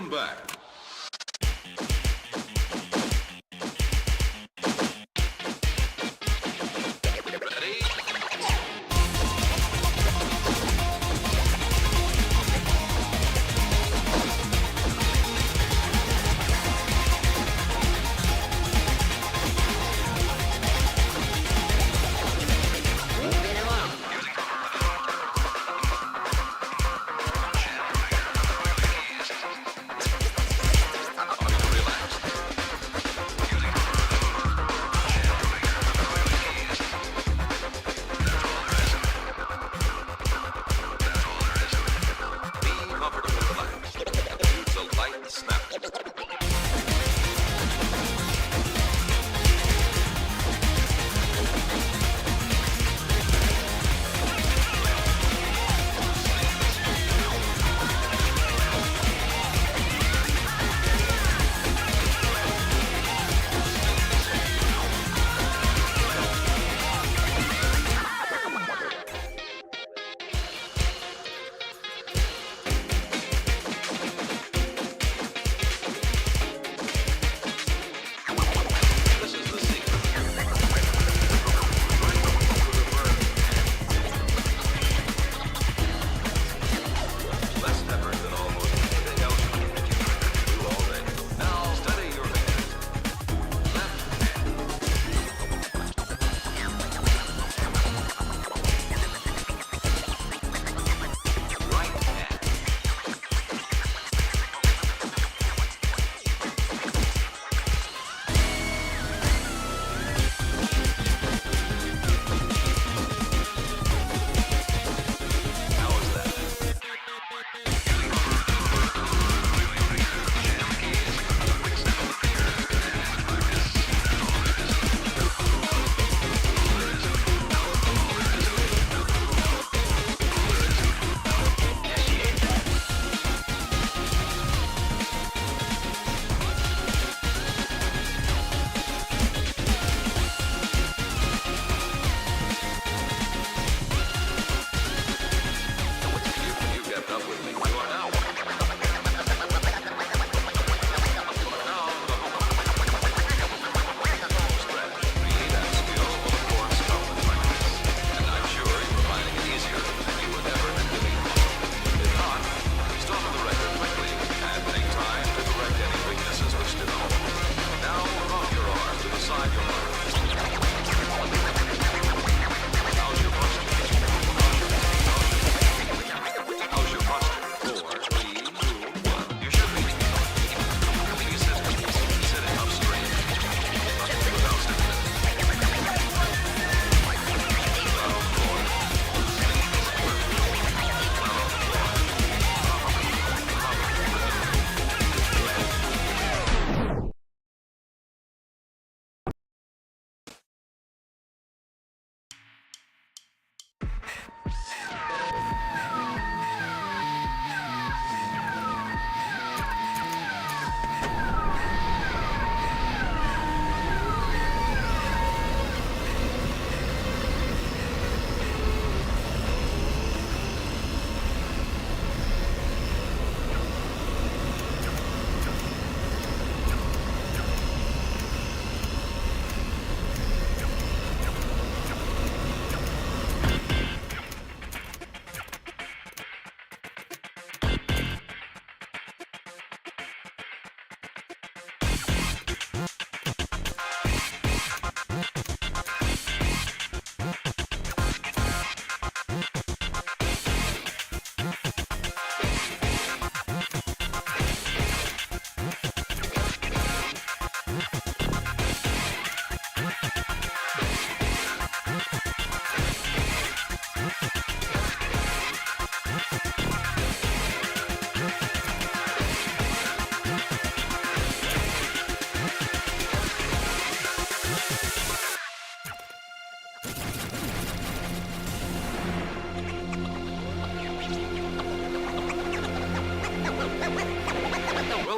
Welcome back.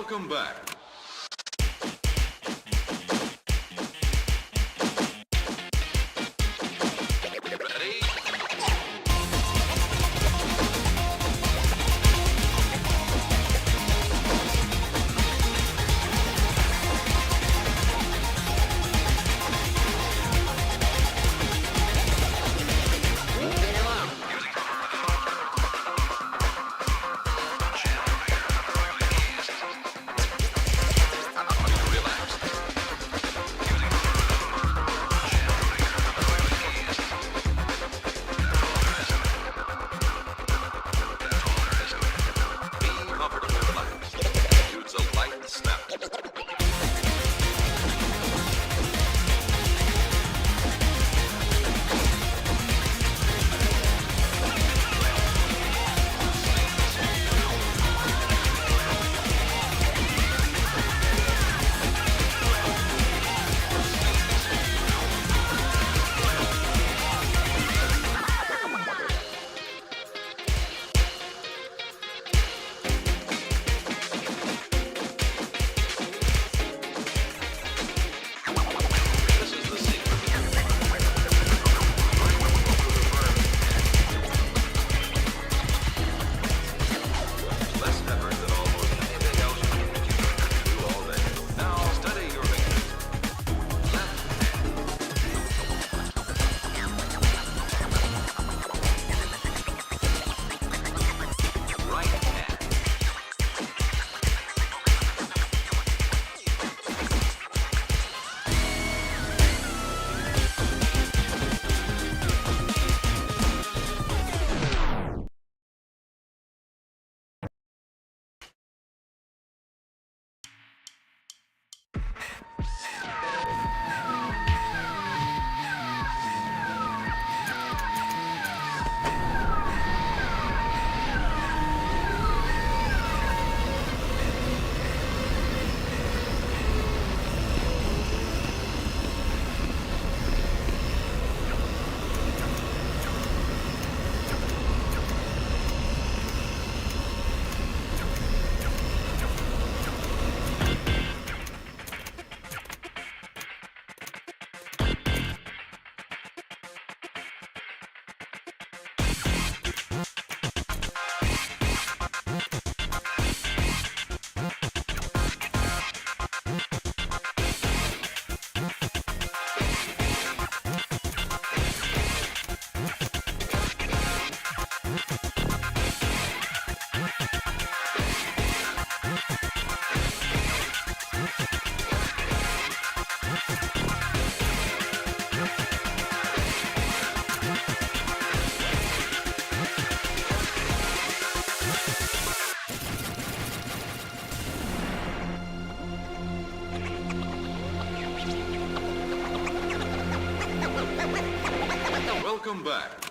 Welcome back. Welcome back.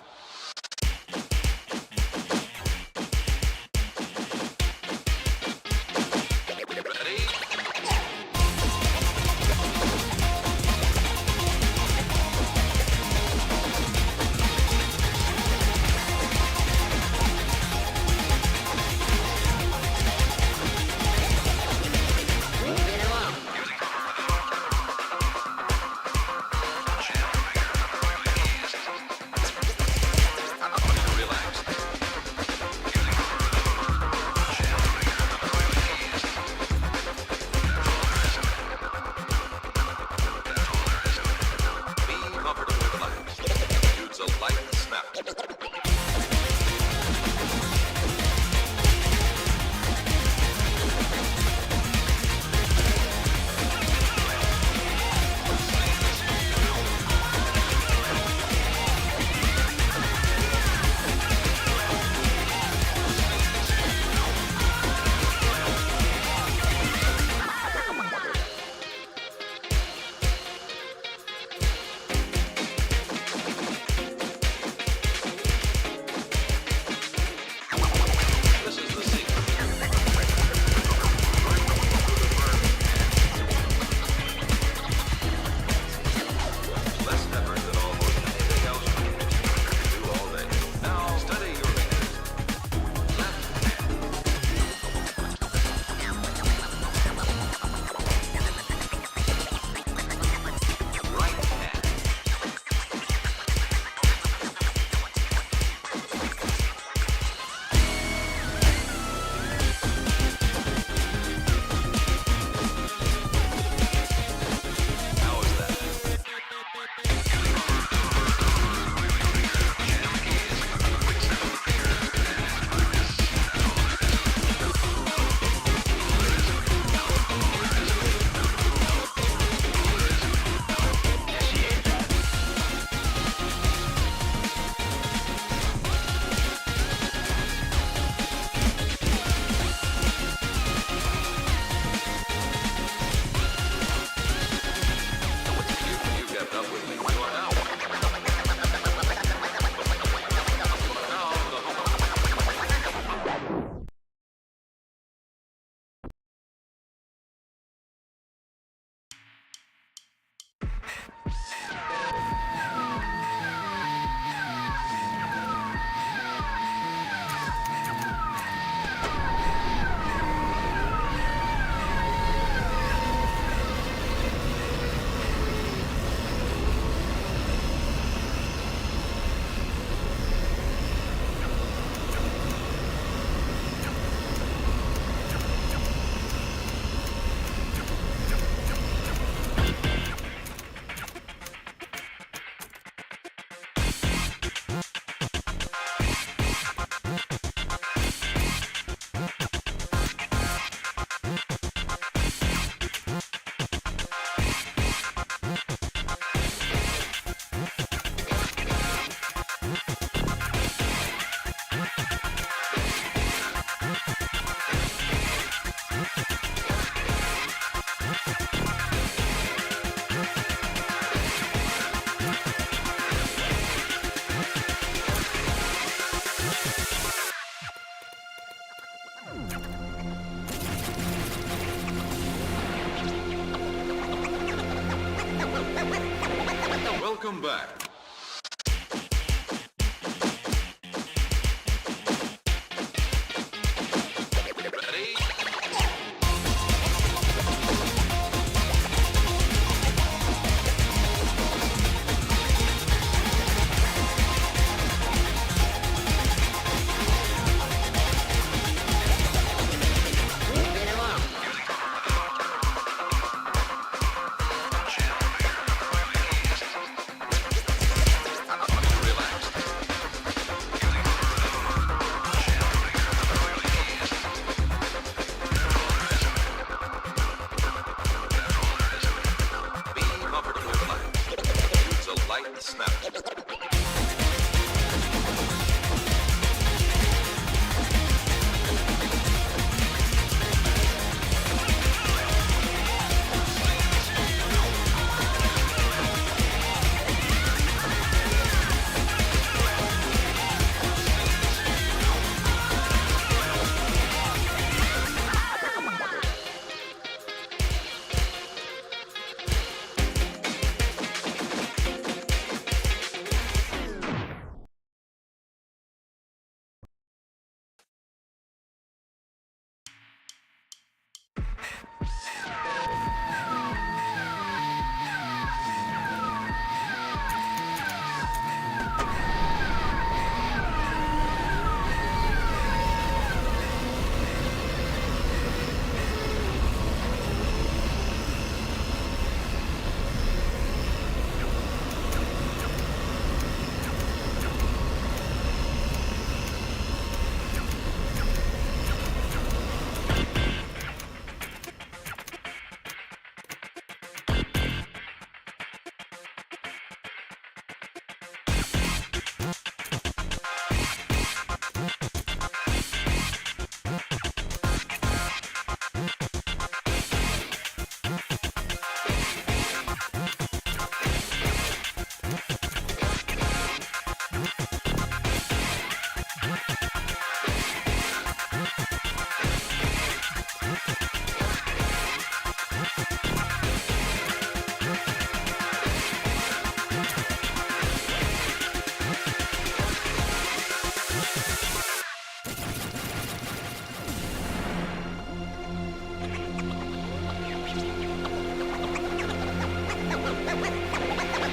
Welcome back.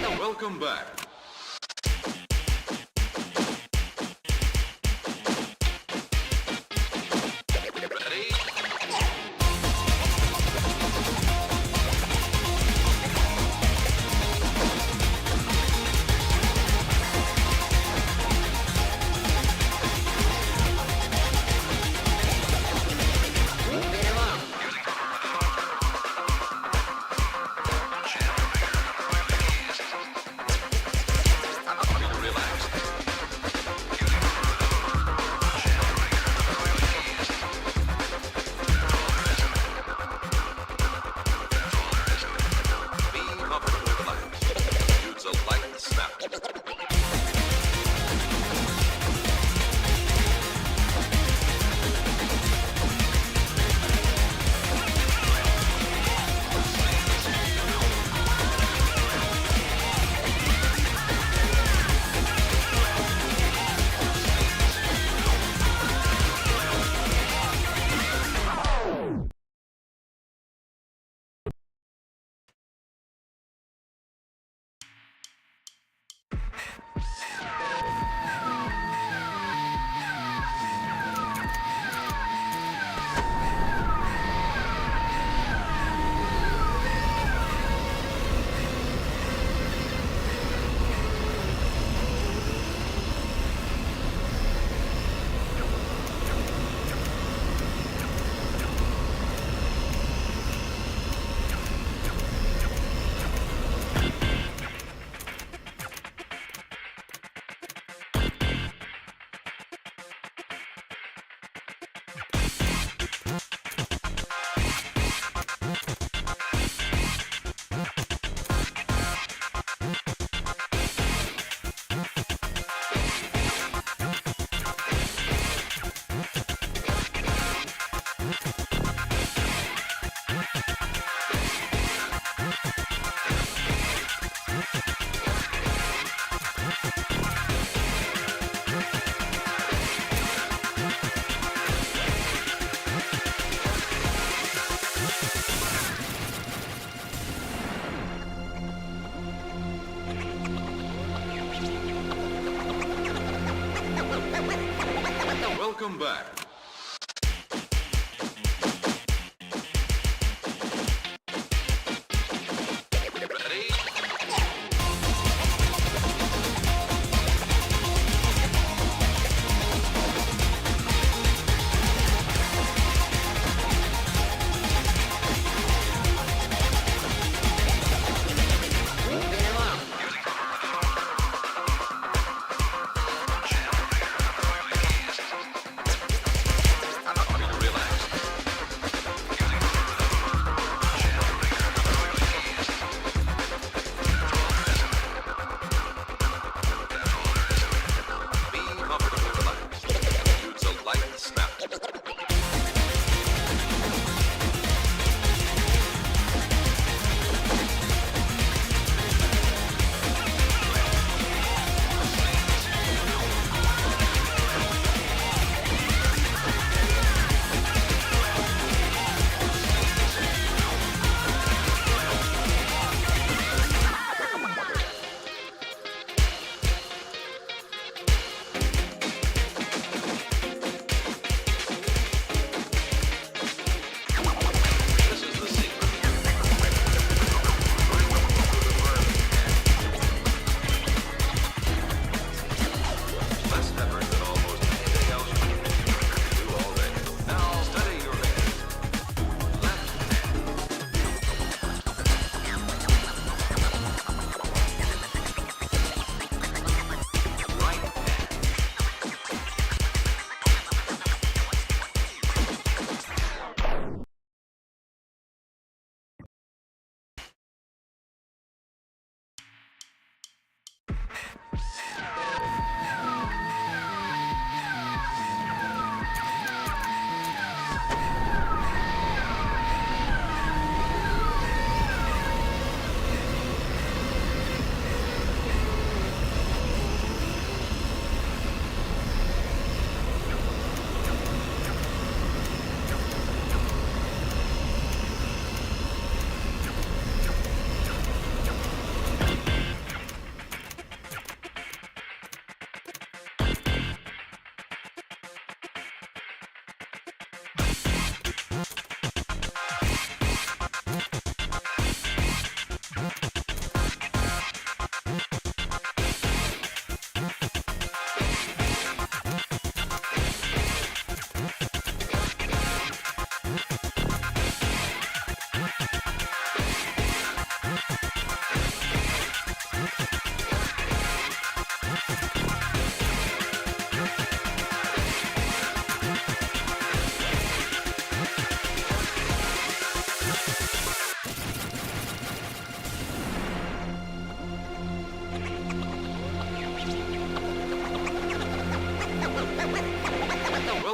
Welcome back. Ready? Welcome back. Ready?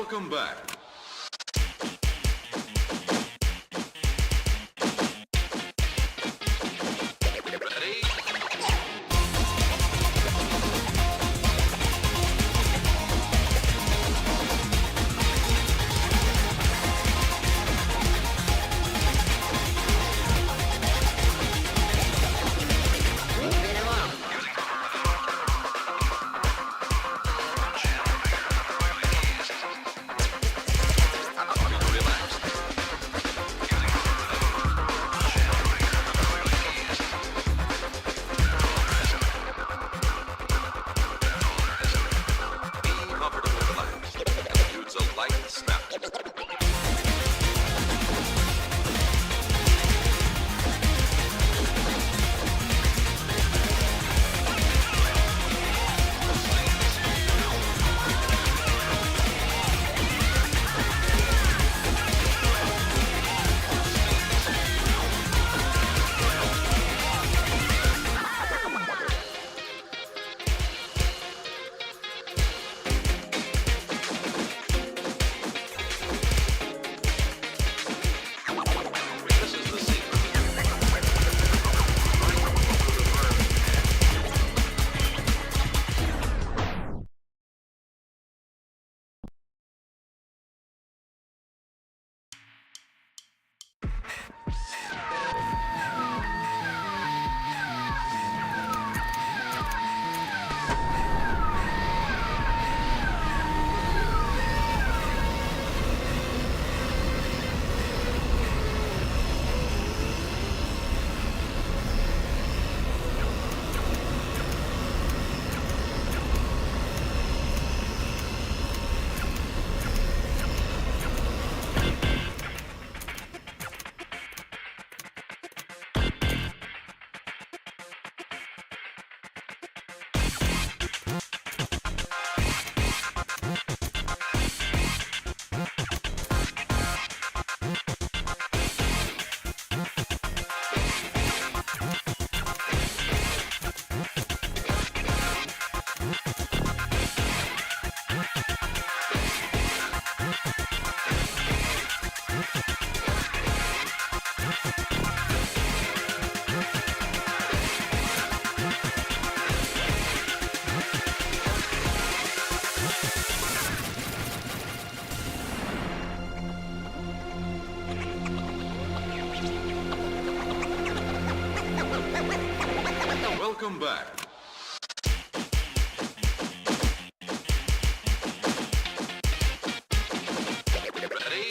Welcome back. Ready? Be comfortable, relaxed. Use a light snap. This is the secret. Welcome back. Ready?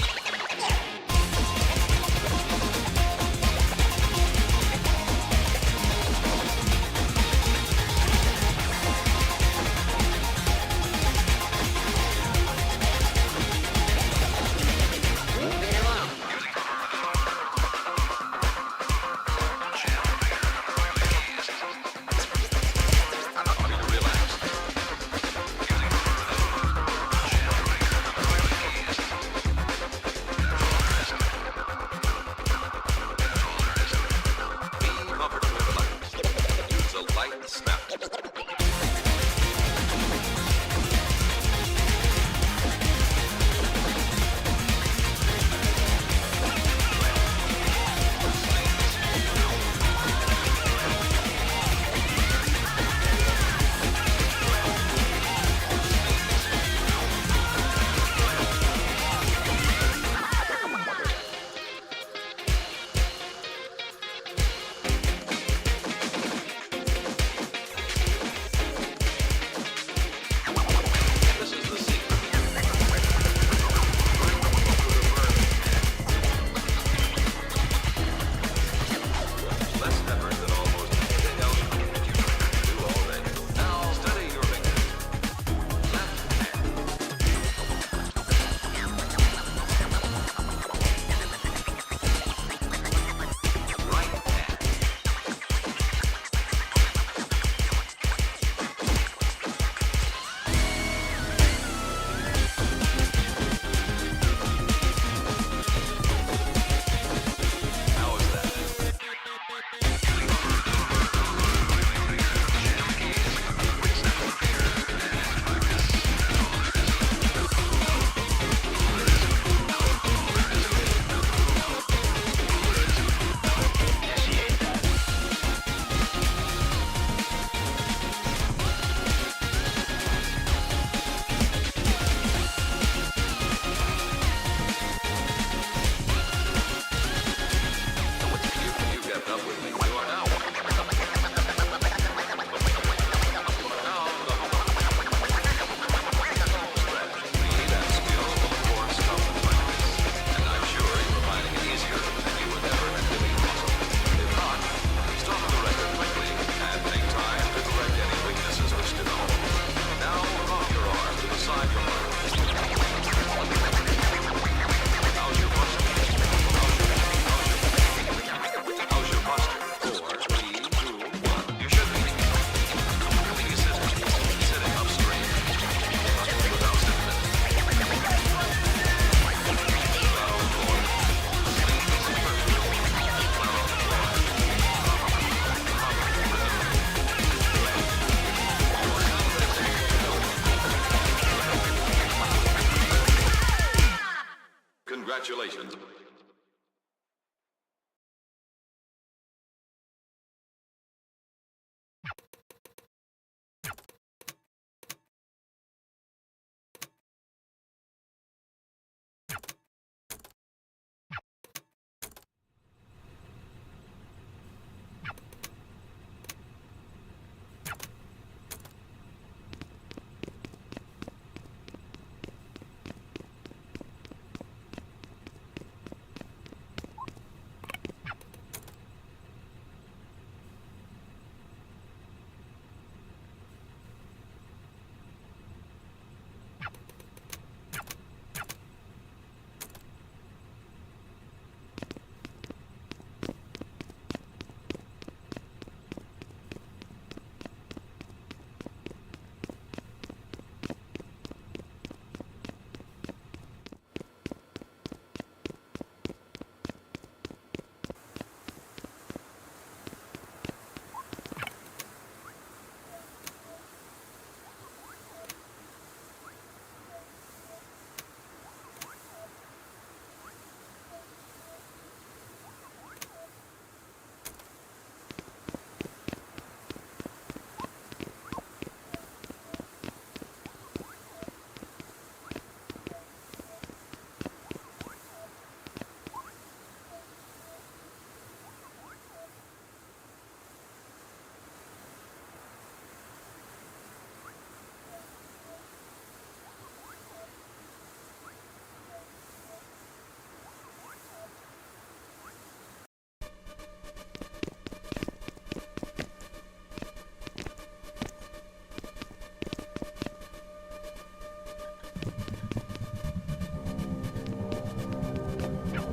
Congratulations.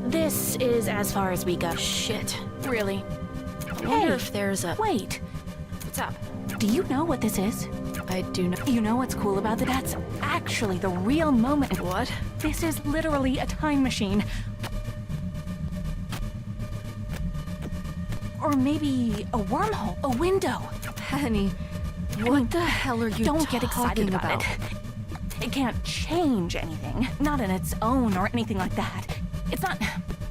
This is as far as we go. Shit. Really? I wonder if there's a... Wait. What's up? Do you know what this is? I do know. You know what's cool about it? That's actually the real moment. What? This is literally a time machine. Or maybe a wormhole, a window. Penny, what the hell are you Don't get excited talking about it. It can't change anything. Not on its own or anything like that. It's not...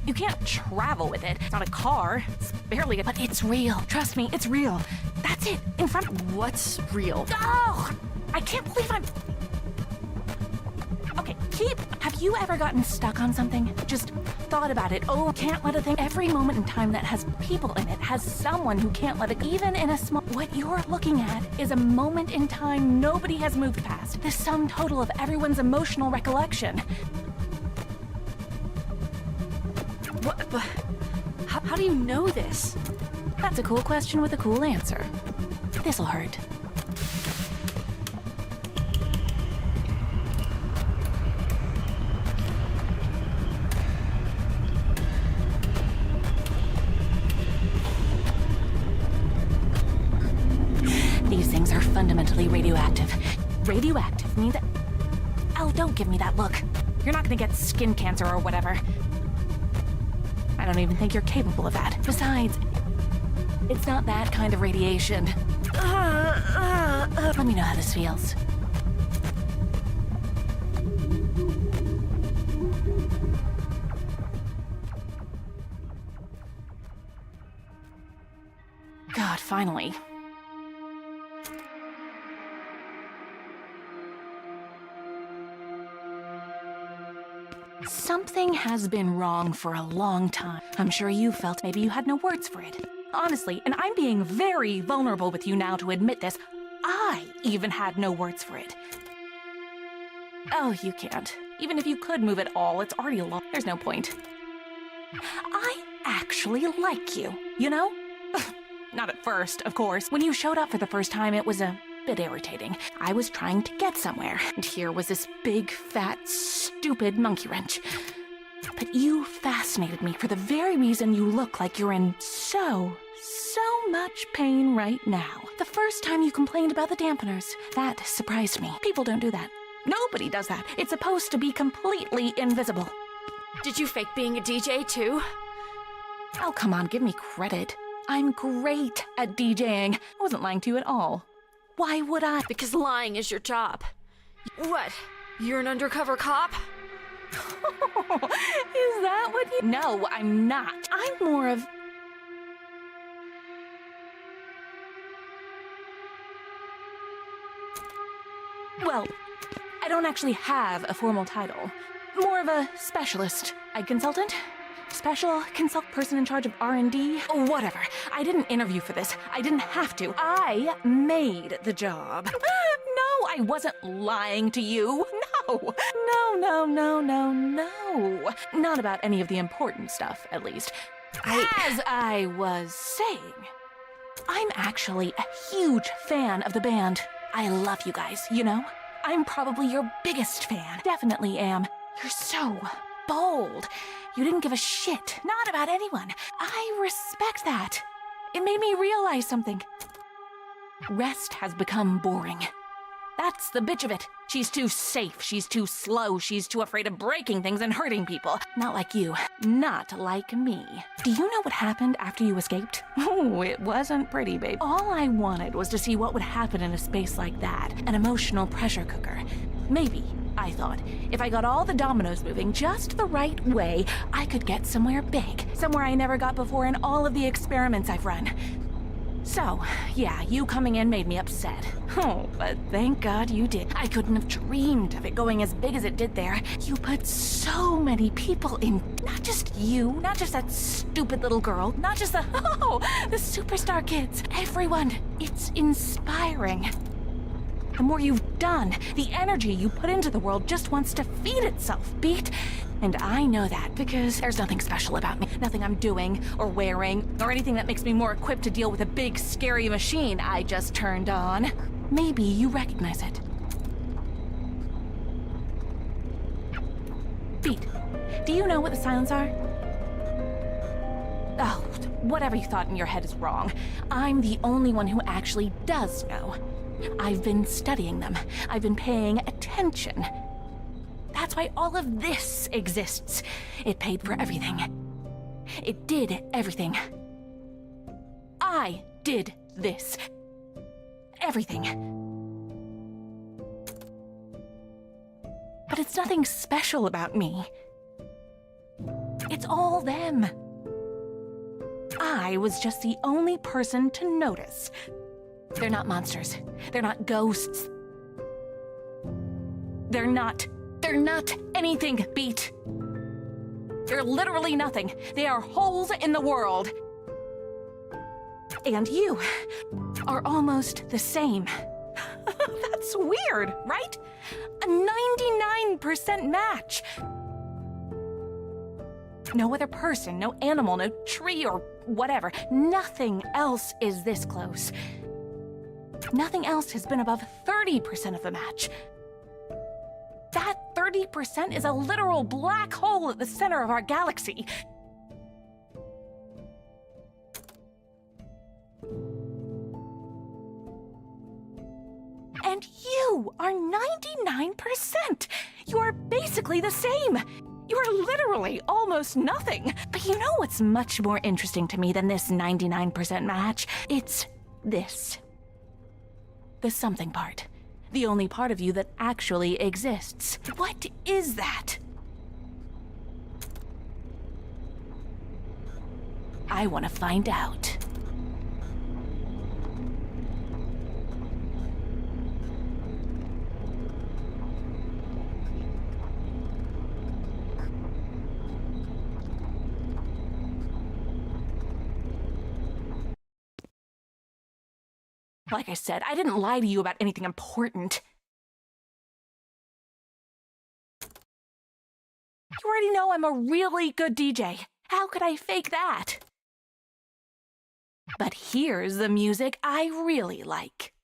You can't travel with it. It's not a car. It's barely a... But it's real. Trust me, it's real. That's it. In front... What's real? Oh! I can't believe I'm... Okay, have you ever gotten stuck on something? Just thought about it. Oh, can't let it think. Every moment in time that has people in it has someone who can't let it, even in a small... What you're looking at is a moment in time nobody has moved past. The sum total of everyone's emotional recollection. What? But how do you know this? That's a cool question with a cool answer. This'll hurt. These things are fundamentally radioactive. Radioactive means that... Oh, don't give me that look. You're not gonna get skin cancer or whatever. I don't even think you're capable of that. Besides, it's not that kind of radiation. Let me know how this feels. God, finally. Something has been wrong for a long time. I'm sure you felt maybe you had no words for it. Honestly, and I'm being very vulnerable with you now to admit this, I even had no words for it. Oh, you can't. Even if you could move at all, it's already lost. There's no point. I actually like you, you know? Not at first, of course. When you showed up for the first time, it was a bit irritating. I was trying to get somewhere, and here was this big, fat, stupid monkey wrench. But you fascinated me for the very reason you look like you're in so much pain right now. The first time you complained about the dampeners, that surprised me. People don't do that. Nobody does that. It's supposed to be completely invisible. Did you fake being a DJ too? Oh, come on, give me credit. I'm great at DJing. I wasn't lying to you at all. Why would I? Because lying is your job. What? You're an undercover cop? Is that what you... No, I'm not. I'm more of... Well, I don't actually have a formal title. More of a specialist. Eye consultant? Special consult person in charge of R&D? Whatever. I didn't interview for this. I didn't have to. I made the job. No, I wasn't lying to you. No. No. Not about any of the important stuff, at least. As I was saying, I'm actually a huge fan of the band. I love you guys, you know? I'm probably your biggest fan. Definitely am. You're so bold. You didn't give a shit. Not about anyone. I respect that. It made me realize something. Rest has become boring. That's the bitch of it. She's too safe. She's too slow. She's too afraid of breaking things and hurting people. Not like you. Not like me. Do you know what happened after you escaped? Oh, it wasn't pretty, babe. All I wanted was to see what would happen in a space like that. An emotional pressure cooker. Maybe, I thought, if I got all the dominoes moving just the right way, I could get somewhere big. Somewhere I never got before in all of the experiments I've run. So, yeah, you coming in made me upset. Oh, but thank God you did. I couldn't have dreamed of it going as big as it did there. You put so many people in. Not just you, not just that stupid little girl, not just the superstar kids. Everyone. It's inspiring. The more you've done, the energy you put into the world just wants to feed itself, Beat. And I know that because there's nothing special about me. Nothing I'm doing or wearing or anything that makes me more equipped to deal with a big, scary machine I just turned on. Maybe you recognize it. Beat, do you know what the silents are? Oh, whatever you thought in your head is wrong. I'm the only one who actually does know. I've been studying them. I've been paying attention. That's why all of this exists. It paid for everything. It did everything. I did this. Everything. But it's nothing special about me. It's all them. I was just the only person to notice. They're not monsters. They're not ghosts. They're not anything, Beat. They're literally nothing. They are holes in the world. And you are almost the same. That's weird, right? A 99% match. No other person, no animal, no tree or whatever. Nothing else is this close. Nothing else has been above 30% of the match. That 30% is a literal black hole at the center of our galaxy. And you are 99%! You are basically the same! You are literally almost nothing! But you know what's much more interesting to me than this 99% match? It's this. The something part. The only part of you that actually exists. What is that? I want to find out. Like I said, I didn't lie to you about anything important. You already know I'm a really good DJ. How could I fake that? But here's the music I really like.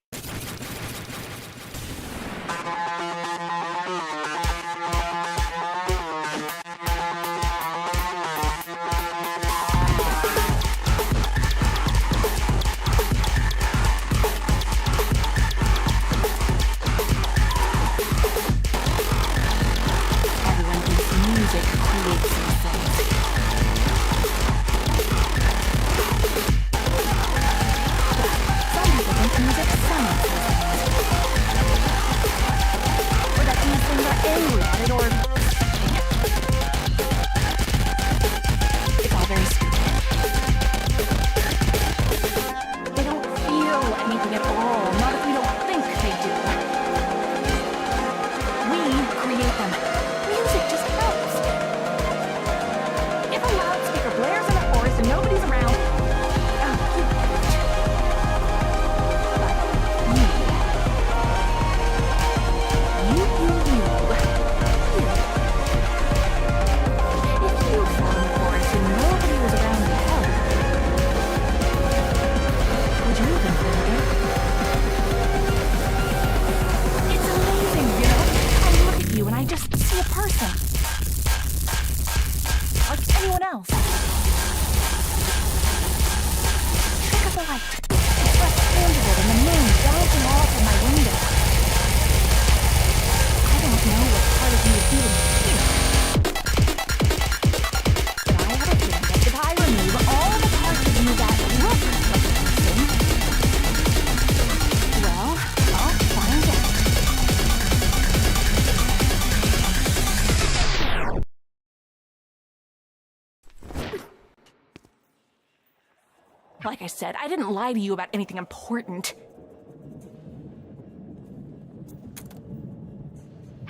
Like I said, I didn't lie to you about anything important.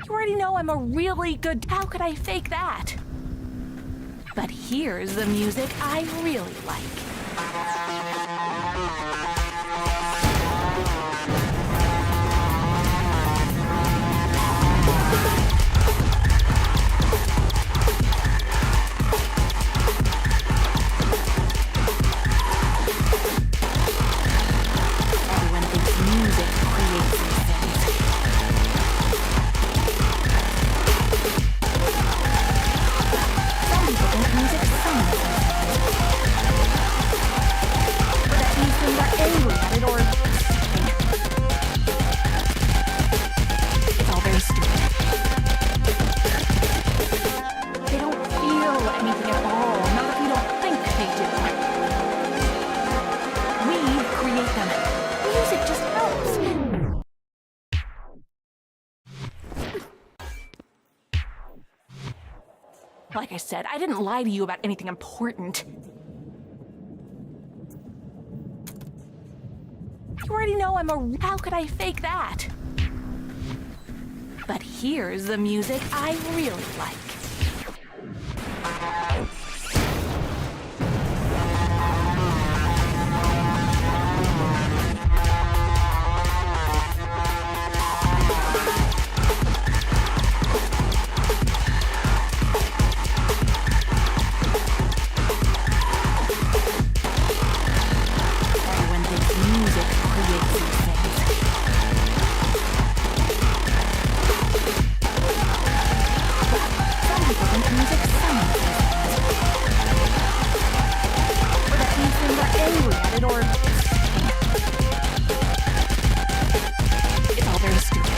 You already know I'm a really good... How could I fake that? But here's the music I really like. Everyone thinks music creates these things. Some people think music sings. Or that these things are angry at it, or... It's all very stupid. They don't feel anything at all, not if you don't think they do. We create them. Music just helps. Like I said, I didn't lie to you about anything important. You already know I'm a... How could I fake that? But here's the music I really like. Everyone thinks music creates these things. Some people think music sings. Or that these things are angry at it, or... It's all very stupid.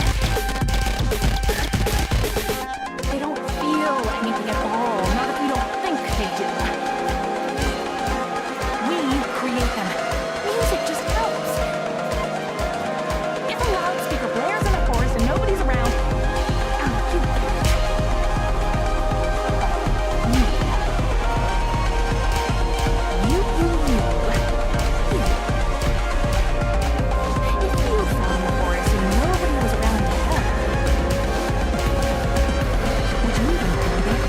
They don't feel anything at all, not if you don't think they do. We create them. Music just helps. If a loudspeaker blares in a forest and nobody's around, you. If you fell in the forest and nobody was around to help, would you even believe it?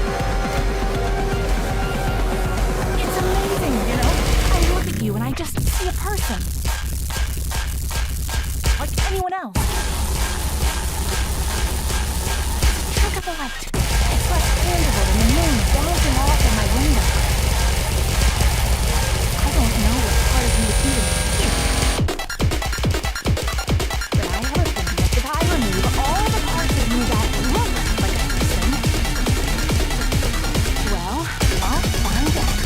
It's amazing, you know? I look at you and I just see a person. Like anyone else. Look at the light. It's like candlewood and the moon bouncing off in my window. I don't know what part of you is even here. But I have a feeling that if I remove all the parts of you that look like a person, well, I'll find out.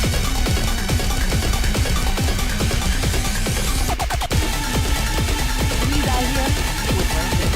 You guys here? It was worth it.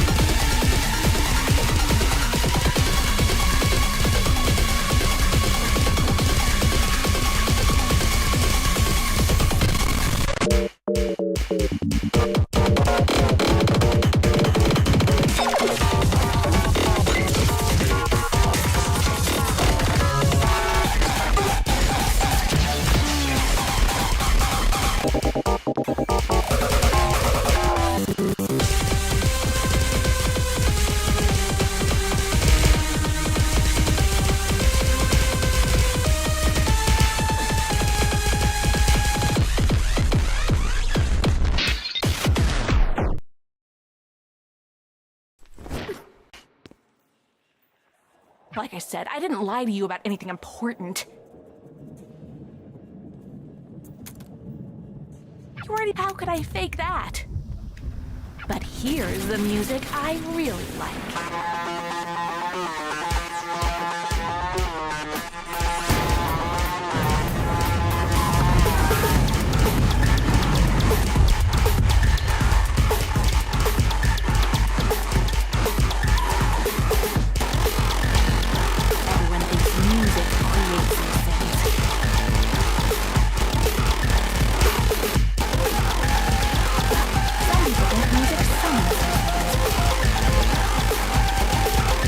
Like I said, I didn't lie to you about anything important. You already... How could I fake that? But here's the music I really like. Everyone thinks music creates these things. Some people think music sings.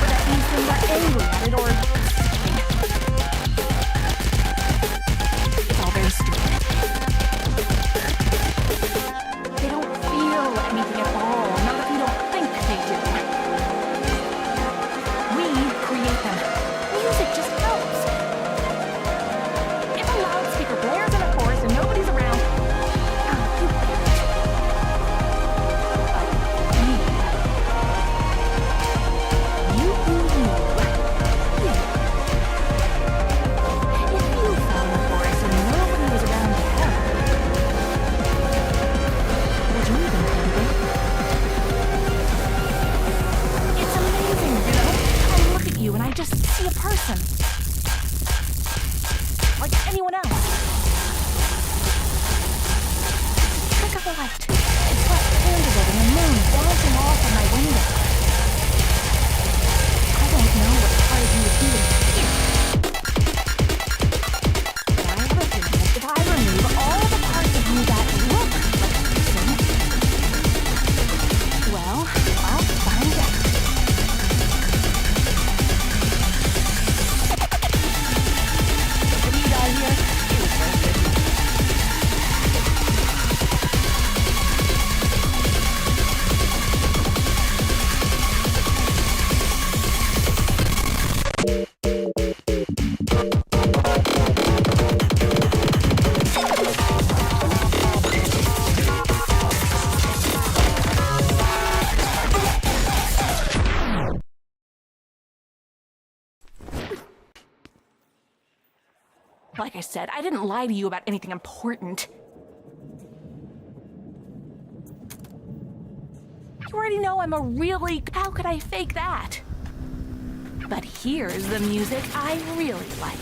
Or that these things are Like I said, I didn't lie to you about anything important. You already know I'm a really... How could I fake that? But here's the music I really like.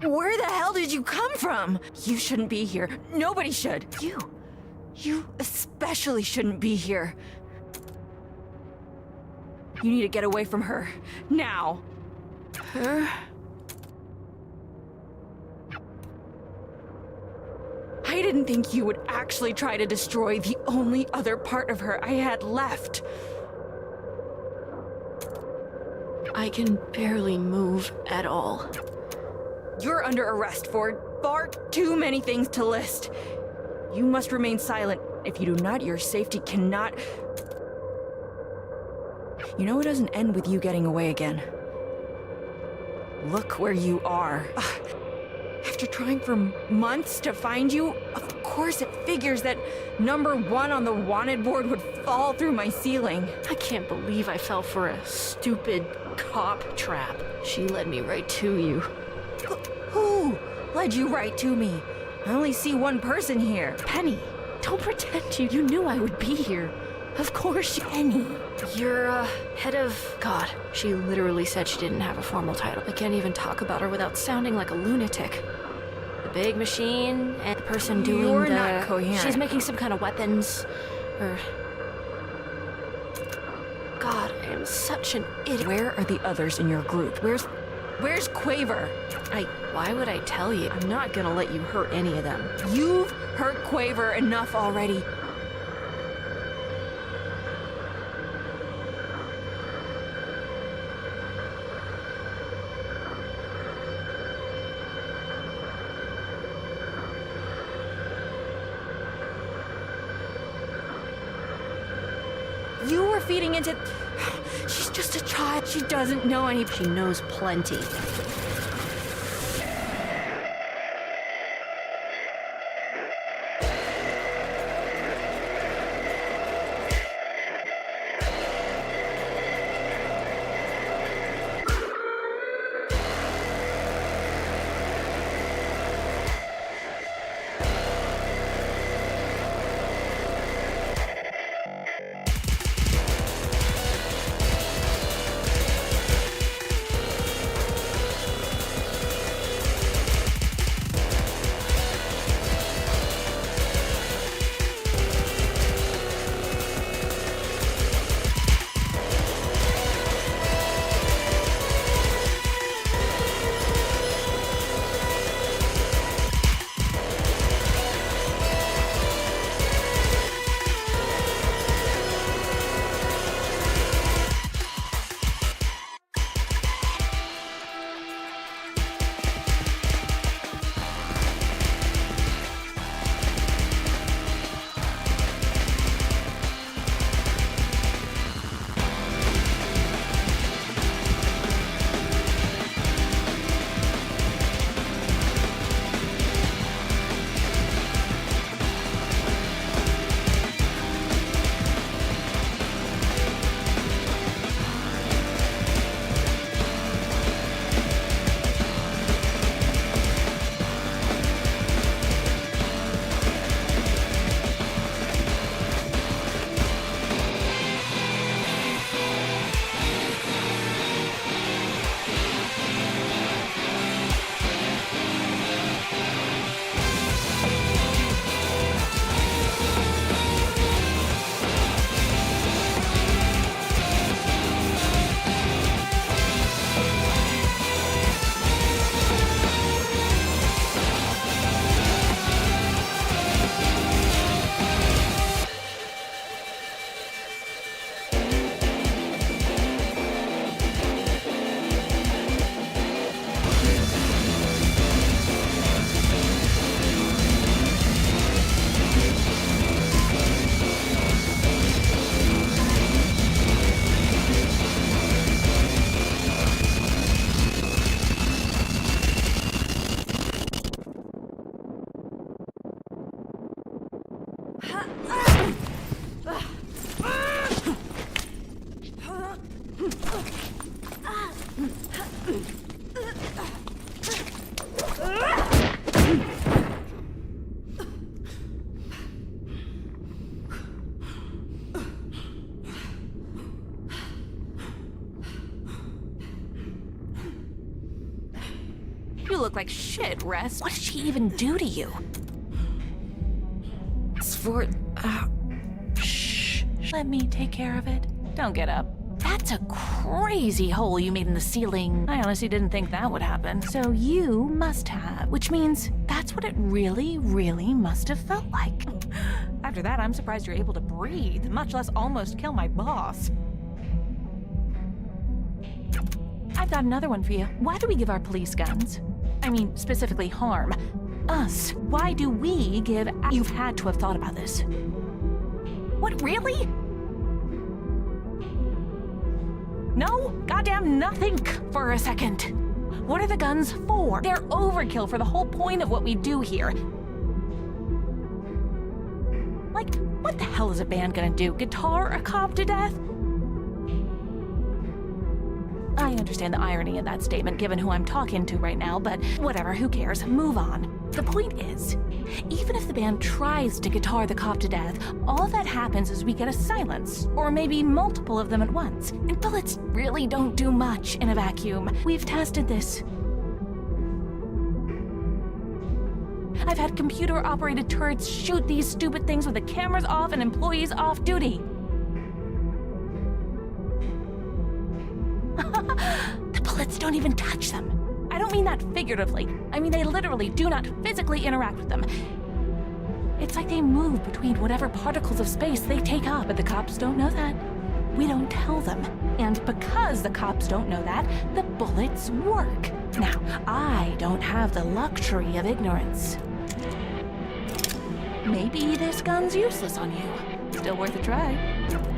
Where the hell did you come from? You shouldn't be here. Nobody should. You especially shouldn't be here. You need to get away from her. Now. Her? I didn't think you would actually try to destroy the only other part of her I had left. I can barely move at all. You're under arrest for far too many things to list. You must remain silent. If you do not, your safety cannot... You know it doesn't end with you getting away again. Look where you are. After trying for months to find you, of course it figures that #1 on the wanted board would fall through my ceiling. I can't believe I fell for a stupid cop trap. She led me right to you. Who led you right to me? I only see one person here. Penny, don't pretend you knew I would be here. Of course, Penny. You're, head of... God, she literally said she didn't have a formal title. I can't even talk about her without sounding like a lunatic. The big machine and the person doing You're not coherent. She's making some kind of weapons, or... God, I am such an idiot. Where are the others in your group? Where's Quaver? Why would I tell you? I'm not gonna let you hurt any of them. You've hurt Quaver enough already. You were feeding into... She's just a child. She doesn't know any... She knows plenty. You look like shit, Rest. What did she even do to you? It's for... Shh. Let me take care of it. Don't get up. That's a crazy hole you made in the ceiling. I honestly didn't think that would happen. So you must have, which means that's what it really, really must have felt like. After that, I'm surprised you're able to breathe, much less almost kill my boss. I've got another one for you. Why do we give our police guns? I mean, specifically harm. Us. Why do we give... You've had to have thought about this. What, really? No? Goddamn nothing for a second. What are the guns for? They're overkill for the whole point of what we do here. Like, what the hell is a band gonna do? Guitar a cop to death? I understand the irony in that statement, given who I'm talking to right now, but whatever, who cares? Move on. The point is, even if the band tries to guitar the cop to death, all that happens is we get a silence, or maybe multiple of them at once. And bullets really don't do much in a vacuum. We've tested this. I've had computer-operated turrets shoot these stupid things with the cameras off and employees off duty. The bullets don't even touch them. I don't mean that figuratively. I mean they literally do not physically interact with them. It's like they move between whatever particles of space they take up, but the cops don't know that. We don't tell them. And because the cops don't know that, the bullets work. Now, I don't have the luxury of ignorance. Maybe this gun's useless on you. Still worth a try.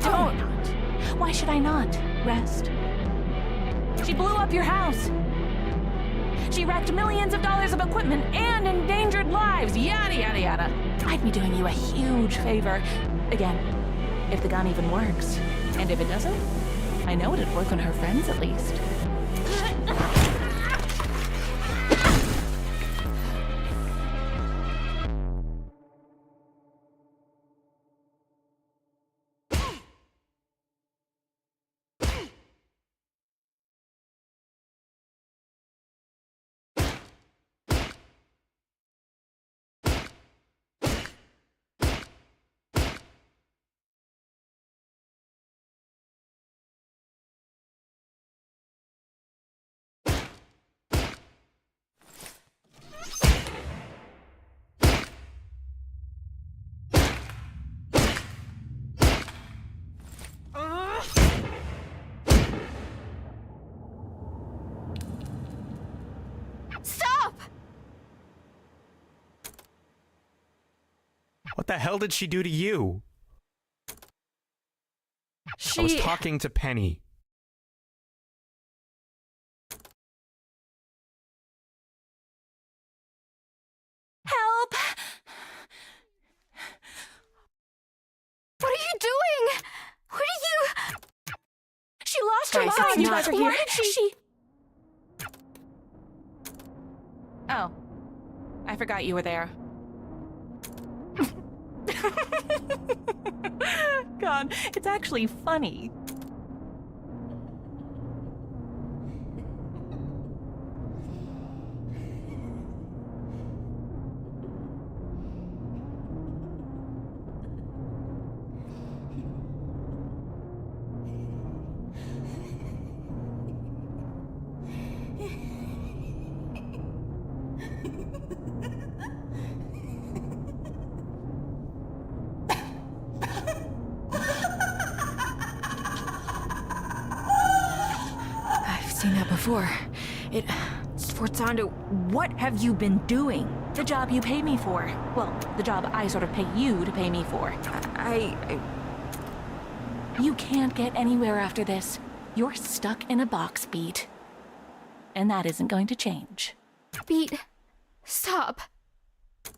Don't not. Why should I not? Rest. She blew up your house. She wrecked millions of dollars of equipment and endangered lives, yada, yada, yada. I'd be doing you a huge favor. Again, if the gun even works. And if it doesn't, I know it'd work on her friends at least. Stop! What the hell did she do to you? I was talking to Penny. Help! What are you doing? What are you... She lost her Guys, mind. it's You not- guys are here. Why did she... Oh. I forgot you were there. God, it's actually funny. I've seen that before. Sforzando, what have you been doing? The job you pay me for. Well, the job I sort of pay you to pay me for. You can't get anywhere after this. You're stuck in a box, Beat. And that isn't going to change. Beat, stop.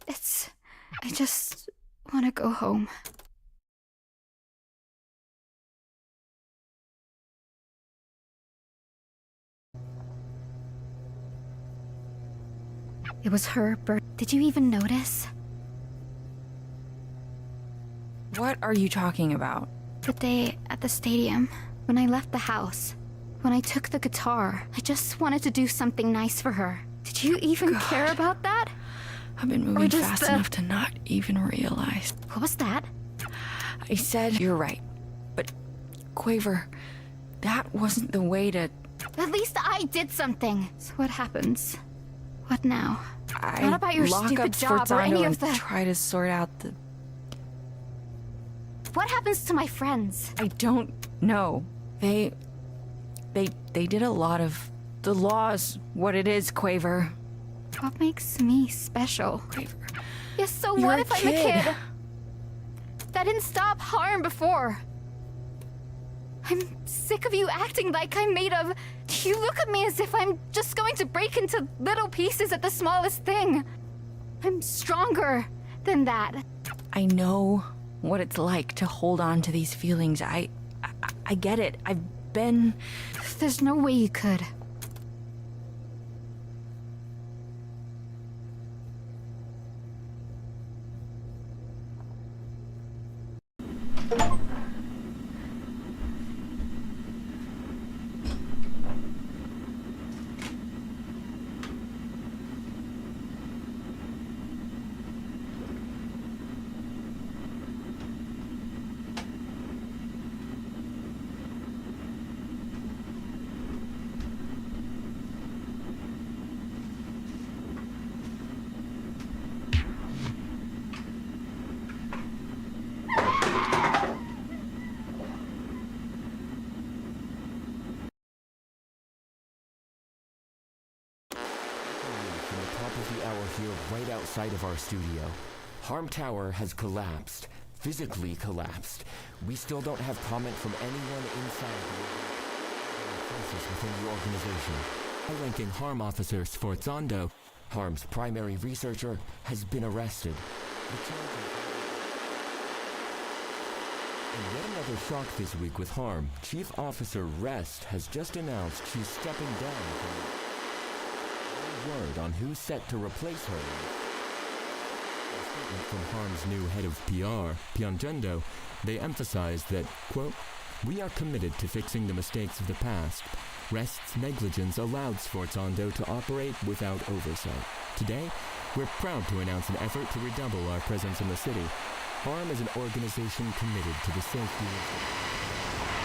I just want to go home. It was her birthday. Did you even notice? What are you talking about? The day at the stadium, when I left the house, when I took the guitar, I just wanted to do something nice for her. Did you even care about that? I've been Or moving just fast the- enough to not even realize. What was that? I said you're right, but Quaver, that wasn't the way to. At least I did something. So what happens? What now? I Not about your lock stupid up job or any Sforzando of and the- try to sort out the. What happens to my friends? I don't know. They did a lot of. The law's what it is, Quaver. What makes me special? Quaver. Yes, so You're what a if I'm a kid. kid? That didn't stop harm before. I'm sick of you acting like I'm made of. You look at me as if I'm just going to break into little pieces at the smallest thing. I'm stronger than that. I know what it's like to hold on to these feelings. I get it. I've been. There's no way you could. From the top of the hour here, right outside of our studio. Harm Tower has collapsed. Physically collapsed. We still don't have comment from anyone inside the crisis within the organization. High-ranking Harm officer Sforzando, Harm's primary researcher, has been arrested. In yet another shock this week with Harm, Chief Officer Rest has just announced she's stepping down from word on who's set to replace her. A statement from Harm's new head of PR, Piangendo, they emphasize that, quote, "We are committed to fixing the mistakes of the past. Rest's negligence allowed Sforzando to operate without oversight. Today, we're proud to announce an effort to redouble our presence in the city. Harm is an organization committed to the safety of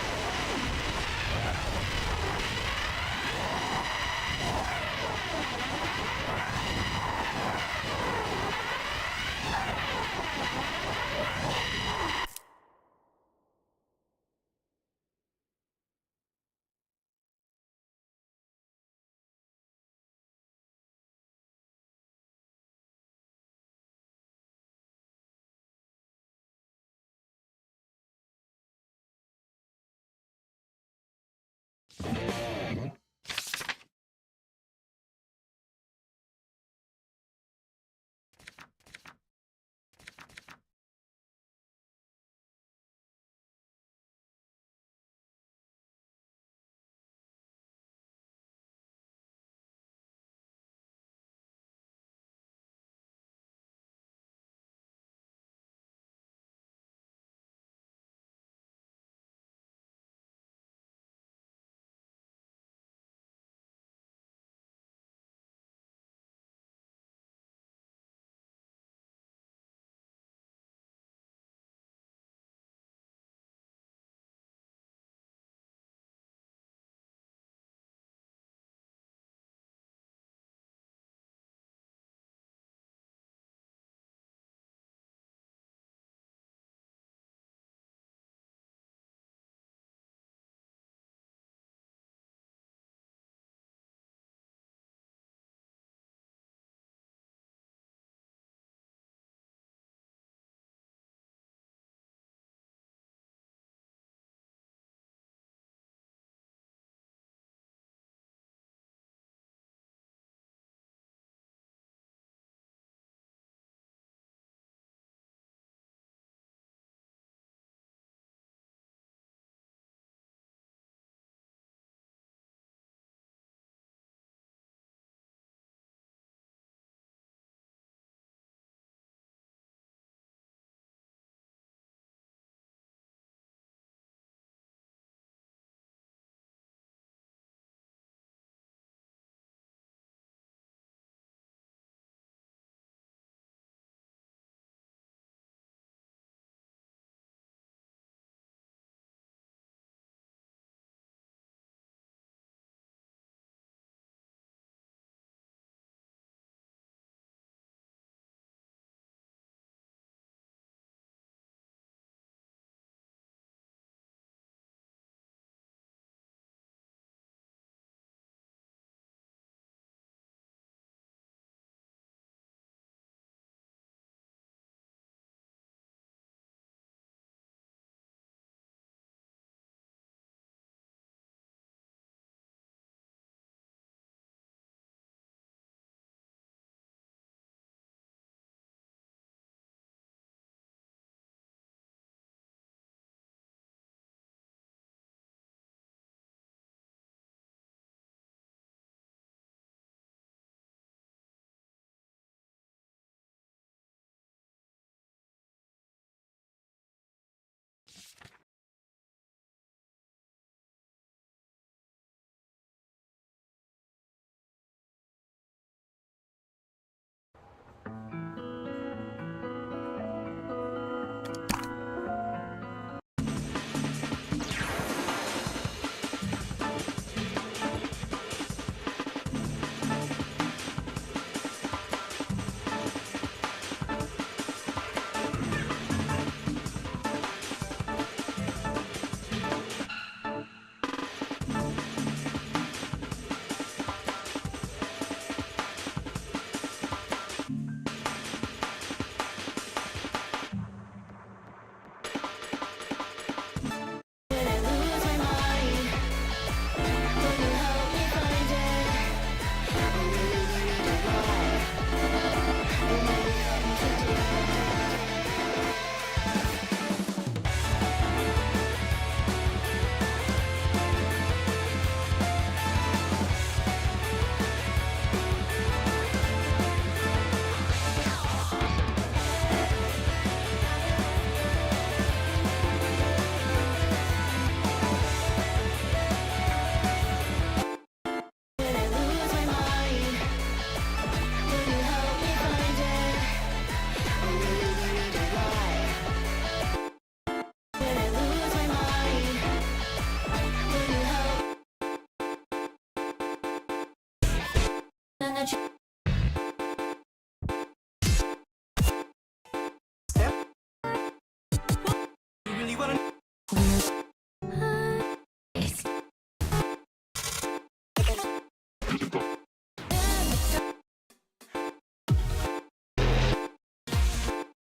that you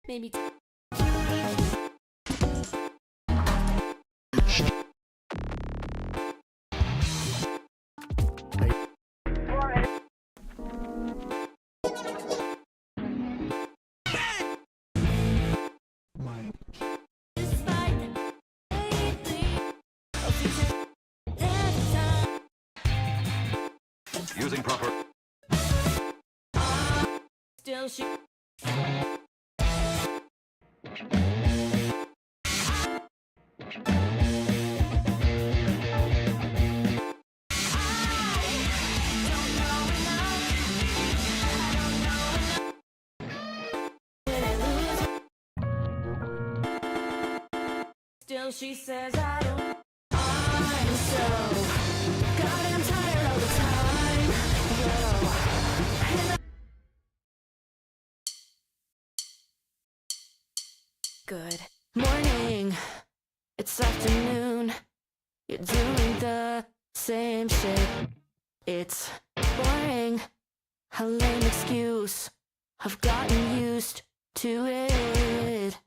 maybe Using proper. still she Still she says I don't. I'm so goddamn tired all the time. Whoa. Good morning. It's afternoon. You're doing the same shit. It's boring. A lame excuse. I've gotten used to it.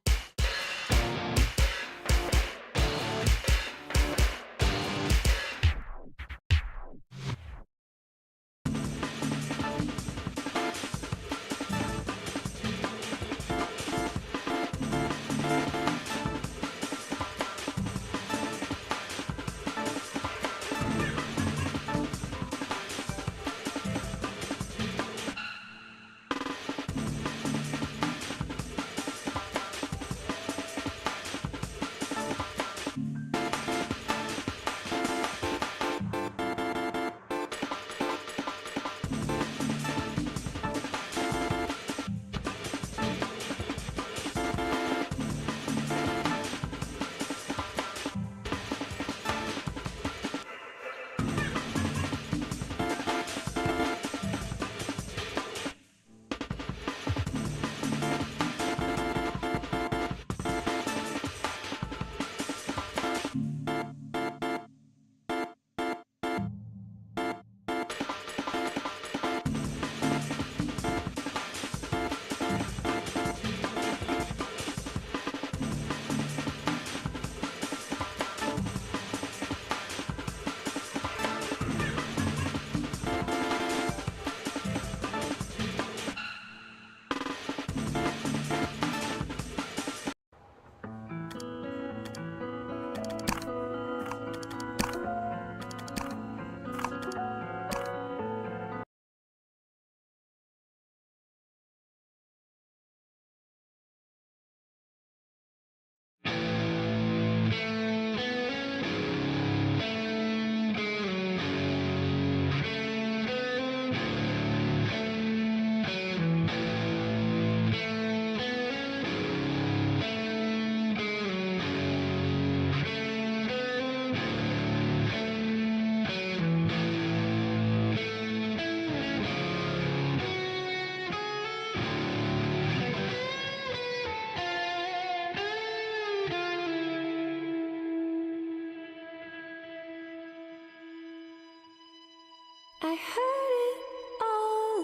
I heard it all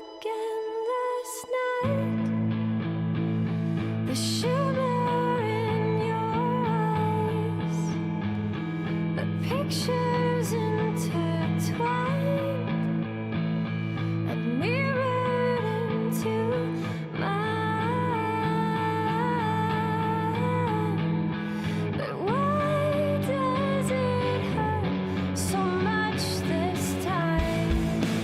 again last night. The shimmer in your eyes, the pictures intertwined and mirrored into mine. But why does it hurt so much this time?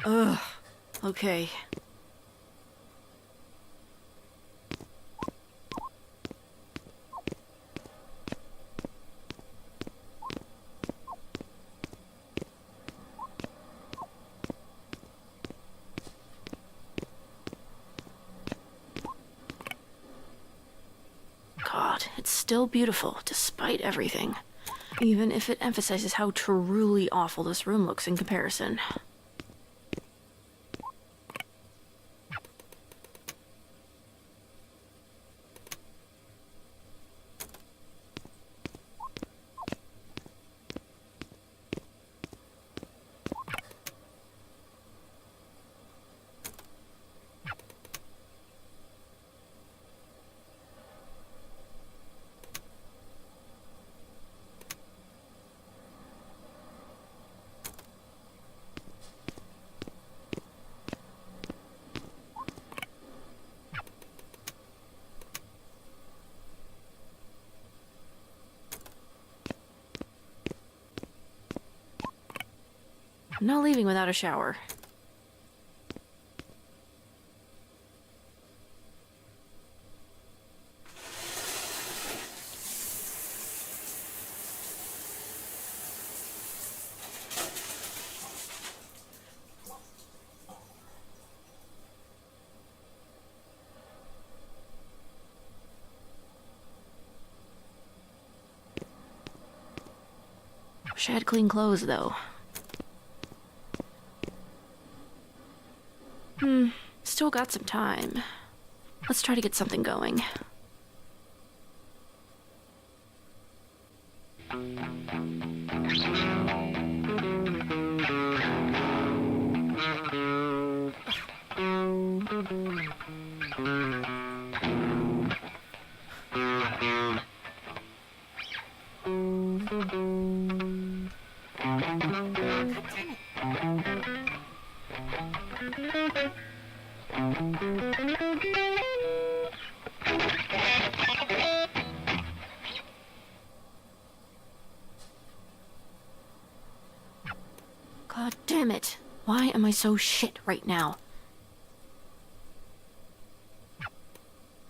Ugh. Okay. God, it's still beautiful, despite everything. Even if it emphasizes how truly awful this room looks in comparison. I'm not leaving without a shower. Wish I had clean clothes, though. Still got some time. Let's try to get something going. God damn it. Why am I so shit right now?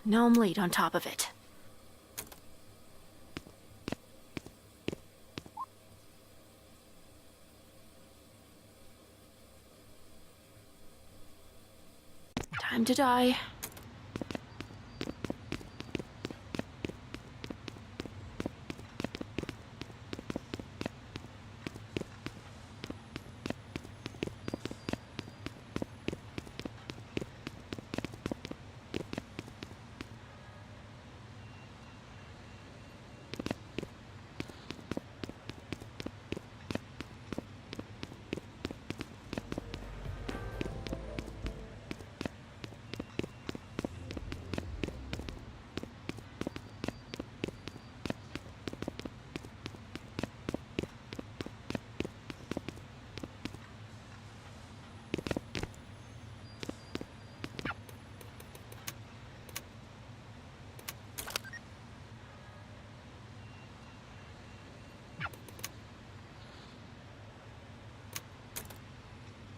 Now I'm late on top of it. Time to die.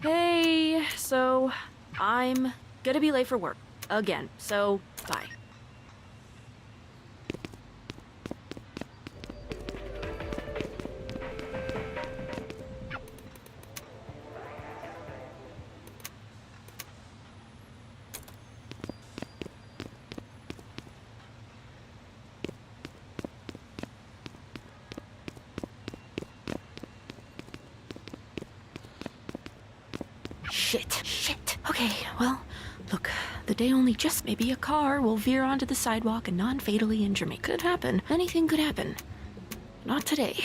Hey, so I'm gonna be late for work again, so bye. Shit. Okay, well, look, the day only just maybe a car will veer onto the sidewalk and non-fatally injure me. Could happen. Anything could happen. Not today.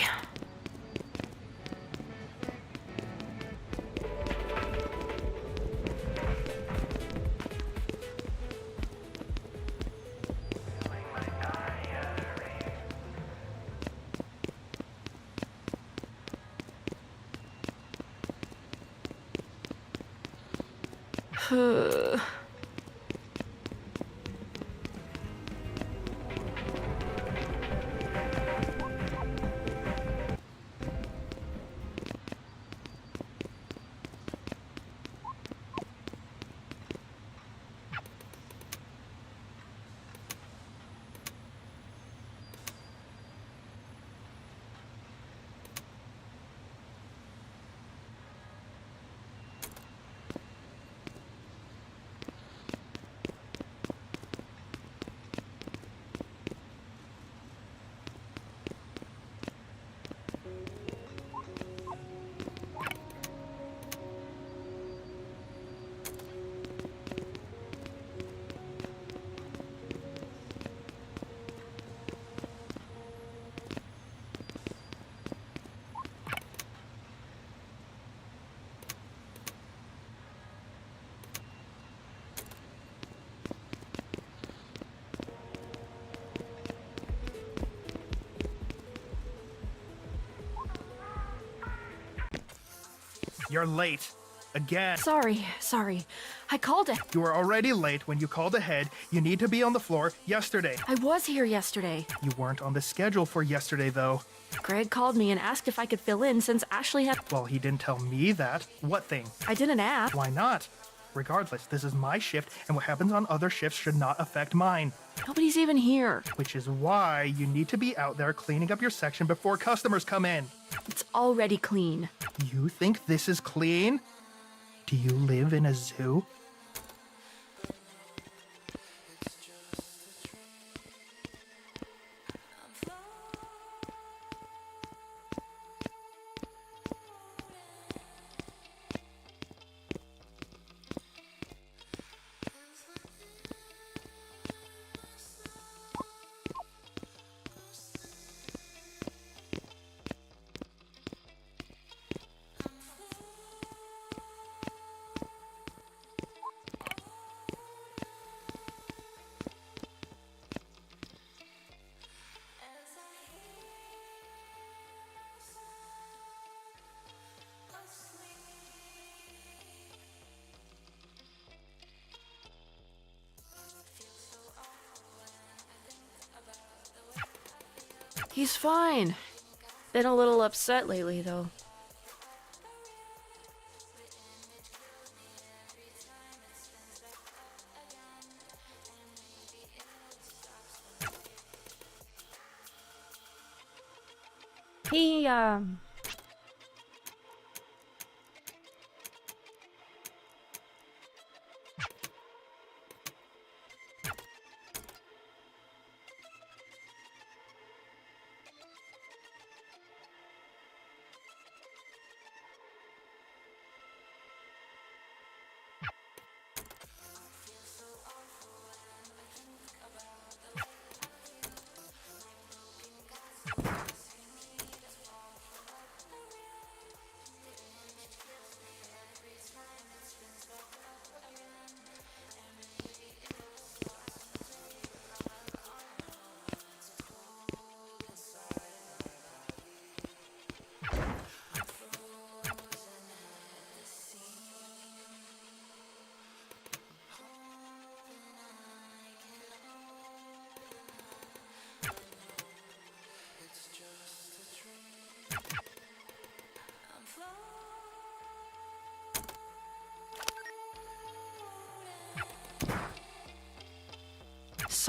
You're late. Again. Sorry. I called it. You were already late when you called ahead. You need to be on the floor yesterday. I was here yesterday. You weren't on the schedule for yesterday, though. Greg called me and asked if I could fill in since Ashley had... Well, he didn't tell me that. What thing? I didn't ask. Why not? Regardless, this is my shift, and what happens on other shifts should not affect mine. Nobody's even here. Which is why you need to be out there cleaning up your section before customers come in. It's already clean. You think this is clean? Do you live in a zoo? He's fine. Been a little upset lately, though. He,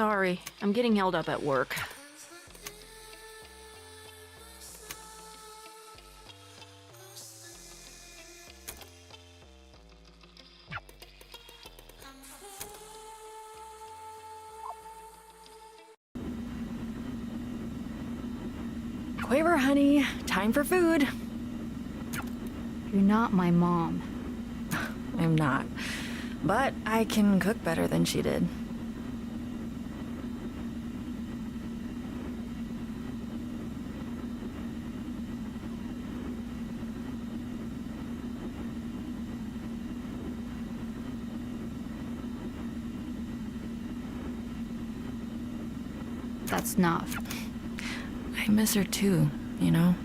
sorry. I'm getting held up at work. Quaver, honey. Time for food. You're not my mom. I'm not. But I can cook better than she did. That's not. I miss her too, you know?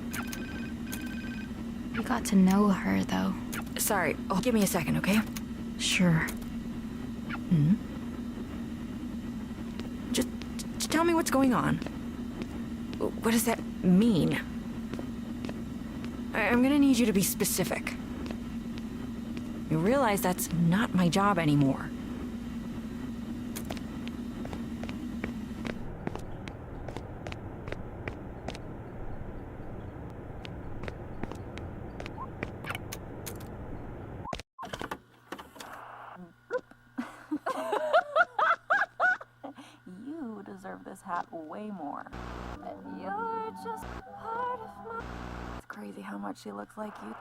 You got to know her, though. Sorry. Oh, give me a second, okay? Sure. Just tell me what's going on. What does that mean? I'm gonna need you to be specific. You realize that's not my job anymore. You deserve this hat way more. You're just part of my... It's crazy how much she looks like you.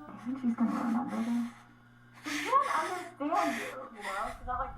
I think she's gonna remember this. She doesn't understand you know? She's not like...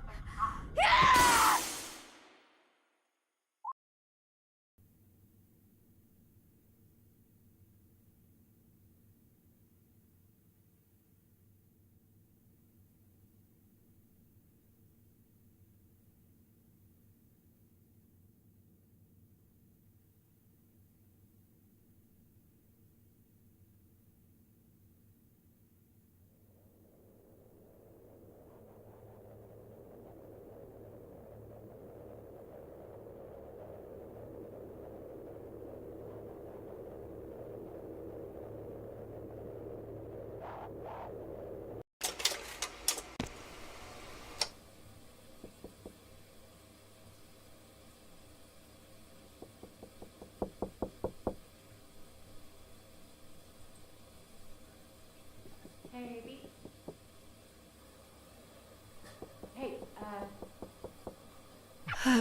Can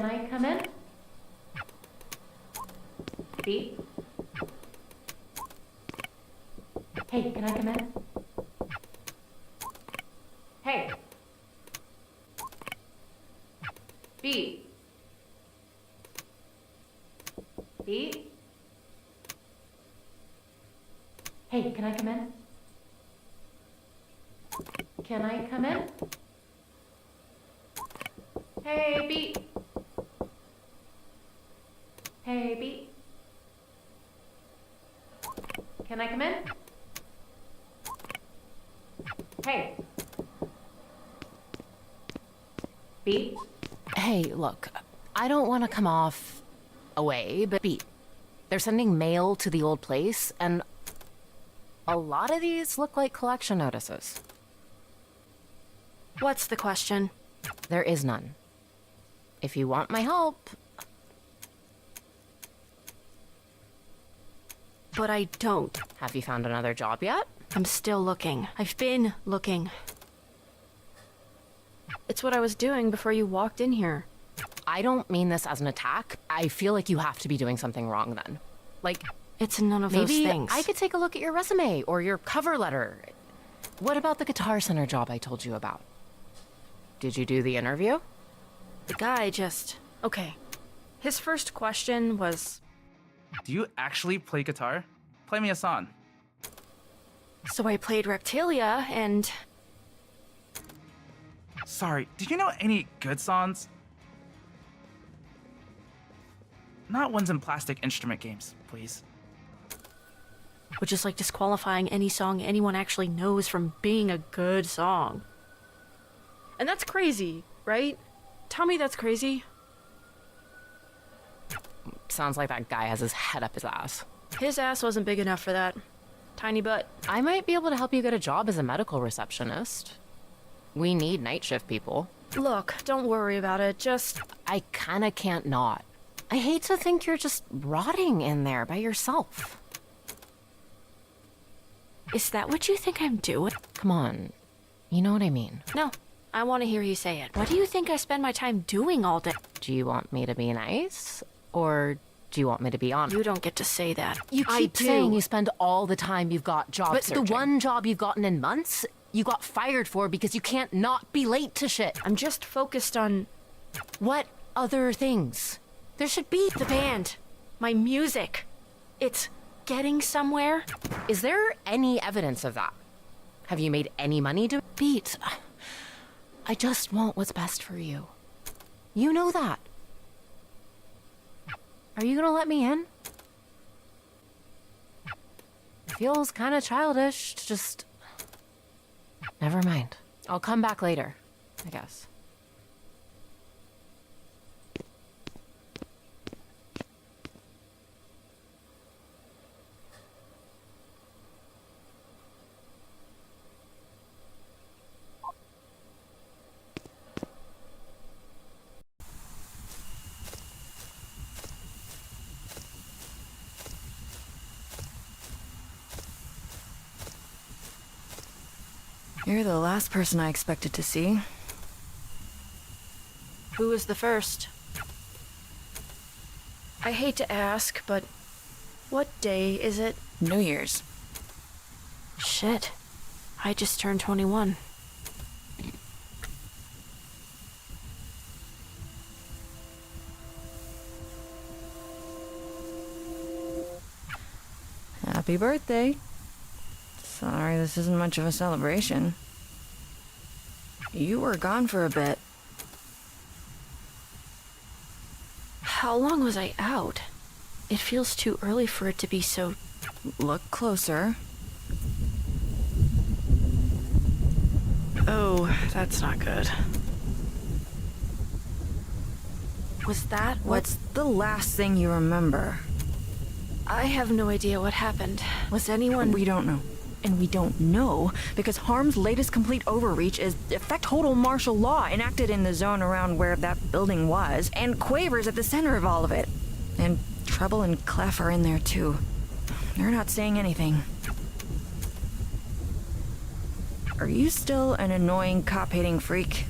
I come in? Beat? Hey, can I come in? Hey! Beat? Beat? Hey, can I come in? Can I come in? Hey, Beat? Hey, Beat? Can I come in? Hey. Beat? Hey, look, I don't want to come off away, but Beat, they're sending mail to the old place, and a lot of these look like collection notices. What's the question? There is none. If you want my help... But I don't. Have you found another job yet? I'm still looking. I've been looking. It's what I was doing before you walked in here. I don't mean this as an attack. I feel like you have to be doing something wrong then. Like, it's none of those maybe things. I could take a look at your resume or your cover letter. What about the Guitar Center job I told you about? Did you do the interview? The guy just... Okay. His first question was... Do you actually play guitar? Play me a song. So I played Reptilia, and... Sorry, did you know any good songs? Not ones in plastic instrument games, please. Which is like disqualifying any song anyone actually knows from being a good song. And that's crazy, right? Tell me that's crazy. Sounds like that guy has his head up his ass. His ass wasn't big enough for that. Tiny butt. I might be able to help you get a job as a medical receptionist. We need night shift people. Look, don't worry about it, just... I kinda can't not. I hate to think you're just rotting in there by yourself. Is that what you think I'm doing? Come on. You know what I mean. No, I want to hear you say it. What do you think I spend my time doing all day? Do you want me to be nice? Or do you want me to be honest? You don't get to say that. You keep saying you spend all the time you've got job searching. But the one job you've gotten in months, you got fired for because you can't not be late to shit. I'm just focused on... What other things? There should be... The band. My music. It's getting somewhere. Is there any evidence of that? Have you made any money to beat? I just want what's best for you. You know that. Are you gonna let me in? Feels kind of childish to just... Never mind. I'll come back later, I guess. You're the last person I expected to see. Who was the first? I hate to ask, but what day is it? New Year's. Shit. I just turned 21. Happy birthday. Sorry, this isn't much of a celebration. You were gone for a bit. How long was I out? It feels too early for it to be so... Look closer. Oh, that's not good. Was that what... What's the last thing you remember? I have no idea what happened. Was anyone... We don't know. And we don't know because Harm's latest complete overreach is effect total martial law enacted in the zone around where that building was, and Quaver's at the center of all of it. And Trouble and Clef are in there too. They're not saying anything. Are you still an annoying cop-hating freak?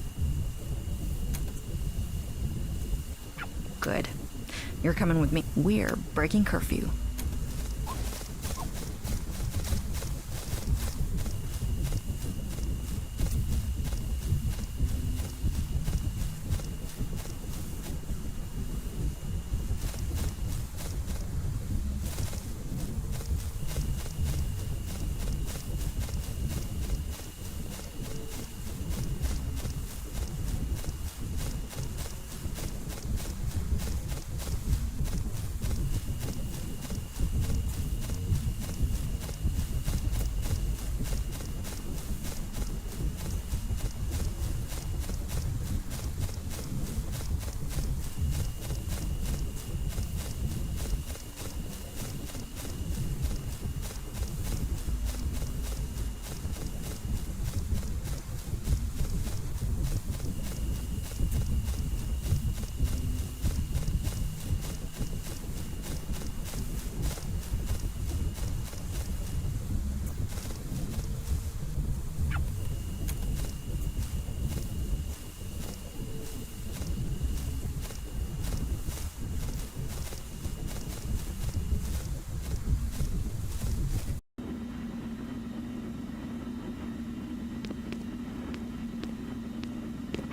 Good. You're coming with me. We're breaking curfew.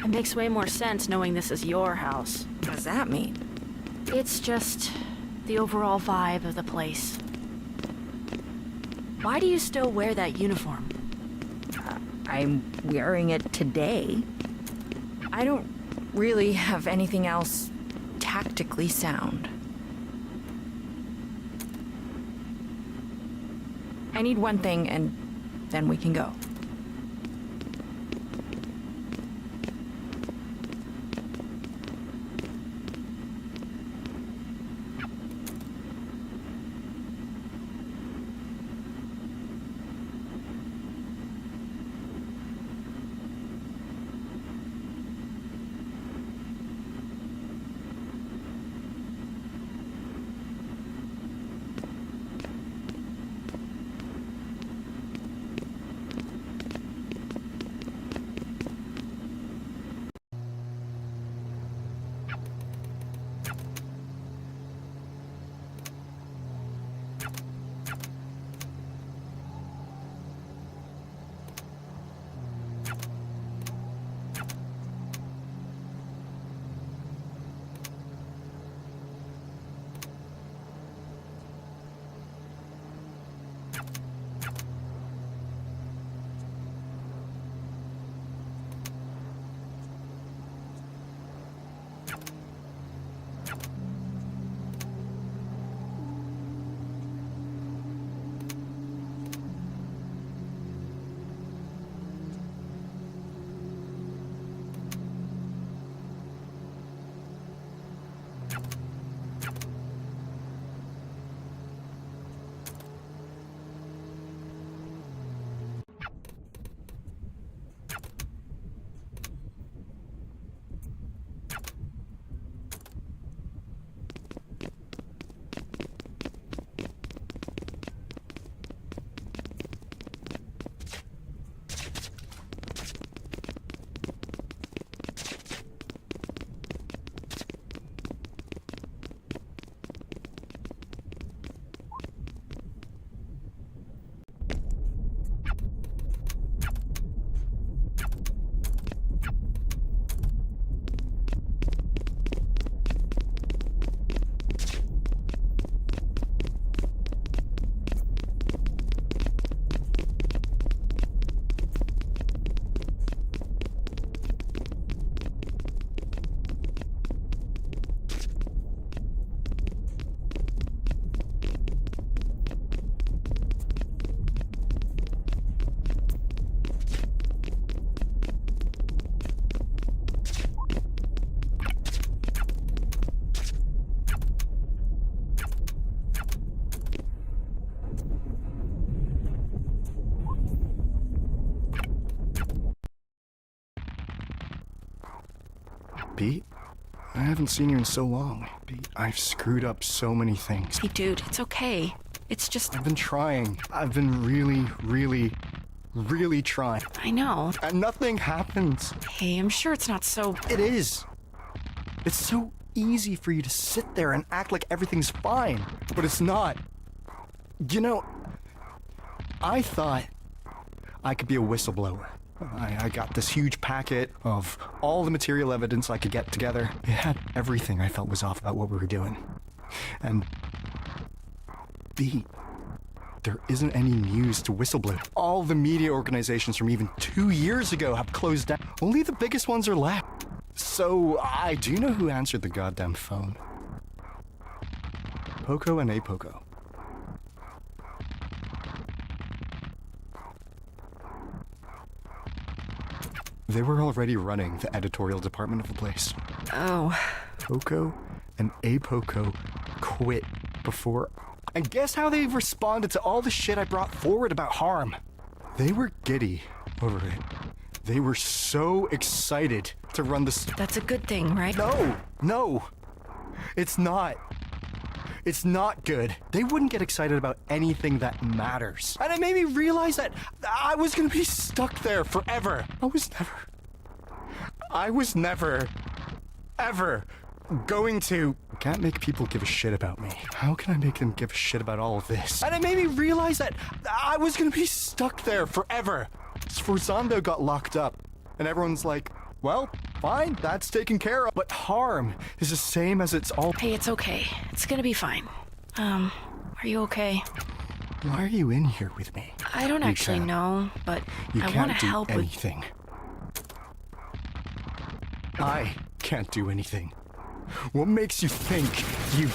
It makes way more sense knowing this is your house. What does that mean? It's just the overall vibe of the place. Why do you still wear that uniform? I'm wearing it today. I don't really have anything else tactically sound. I need one thing and then we can go. Pete? I haven't seen you in so long. I've screwed up so many things. Hey, dude, it's okay. It's just... I've been trying. I've been really trying. I know. And nothing happens. Hey, I'm sure it's not so... It is. It's so easy for you to sit there and act like everything's fine, but it's not. You know, I thought I could be a whistleblower. I got this huge packet of all the material evidence I could get together. It had everything I felt was off about what we were doing. And B, there isn't any news to whistleblow. All the media organizations from even 2 years ago have closed down. Only the biggest ones are left. So, I do know who answered the goddamn phone. Poco and Apoco. They were already running the editorial department of the place. Oh. Poco and Apoco quit before... And guess how they responded to all the shit I brought forward about harm? They were giddy over it. They were so excited to run this... That's a good thing, right? No. It's not. It's not good. They wouldn't get excited about anything that matters. And it made me realize that I was gonna be stuck there forever. I was never, ever going to... I can't make people give a shit about me. How can I make them give a shit about all of this? And it made me realize that I was gonna be stuck there forever. Sforzando got locked up, and everyone's like, well, fine, that's taken care of. But harm is the same as it's all... Hey, it's okay. It's gonna be fine. Are you okay? Why are you in here with me? I don't actually know, but I want to help with... You can't do anything. I can't do anything. What makes you think you...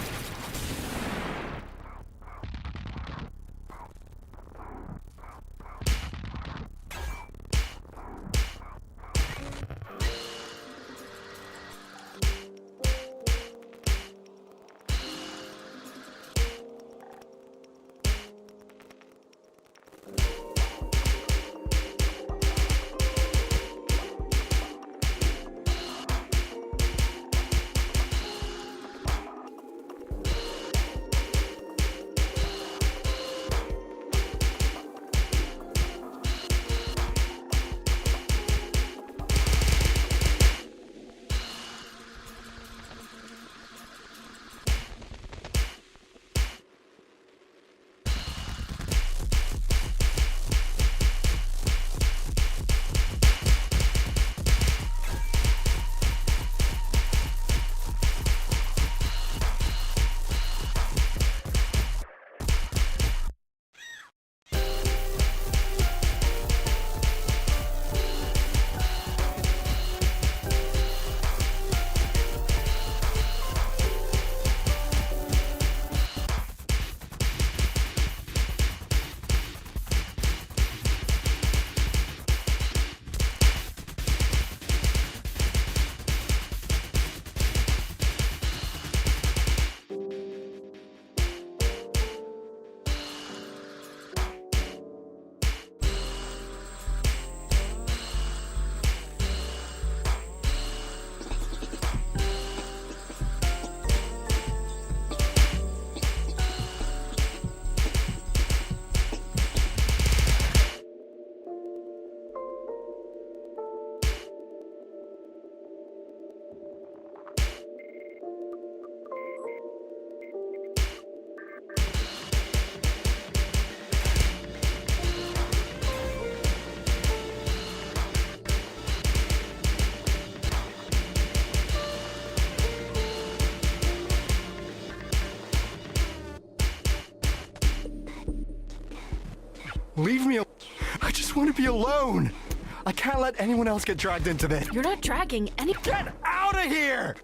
Leave me alone. I just want to be alone. I can't let anyone else get dragged into this. You're not dragging any... Get out of here!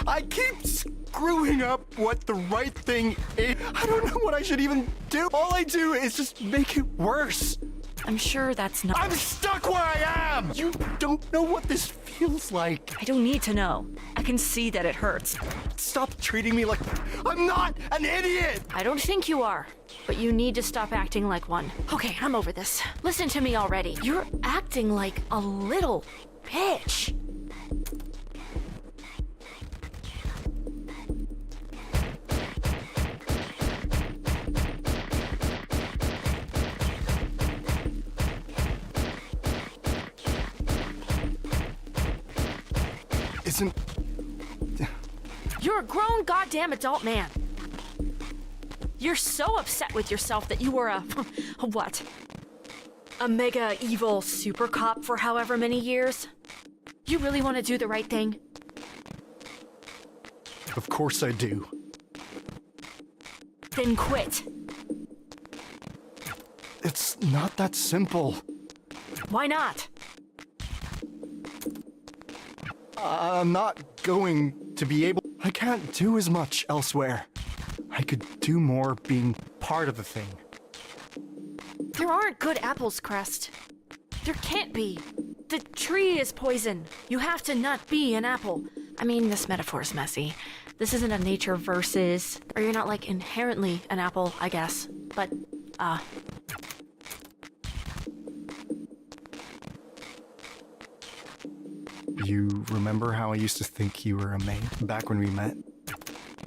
I keep screwing up what the right thing is. I don't know what I should even do. All I do is just make it worse. I'm sure that's not... I'm stuck where I am! You don't know what this feels like. I don't need to know. I can see that it hurts. Stop treating me like... I'm not an idiot! I don't think you are, but you need to stop acting like one. Okay, I'm over this. Listen to me already. You're acting like a little bitch. isn't... You're a grown goddamn adult man. You're so upset with yourself that you were a what? A mega evil super cop for however many years? You really want to do the right thing? Of course I do. Then quit. It's not that simple. Why not? I'm not going to be able... I can't do as much elsewhere. I could do more being part of the thing. There aren't good apples, Crest. There can't be. The tree is poison. You have to not be an apple. I mean, this metaphor's messy. This isn't a nature versus... Or you're not, like, inherently an apple, I guess. But, You remember how I used to think you were a maid back when we met?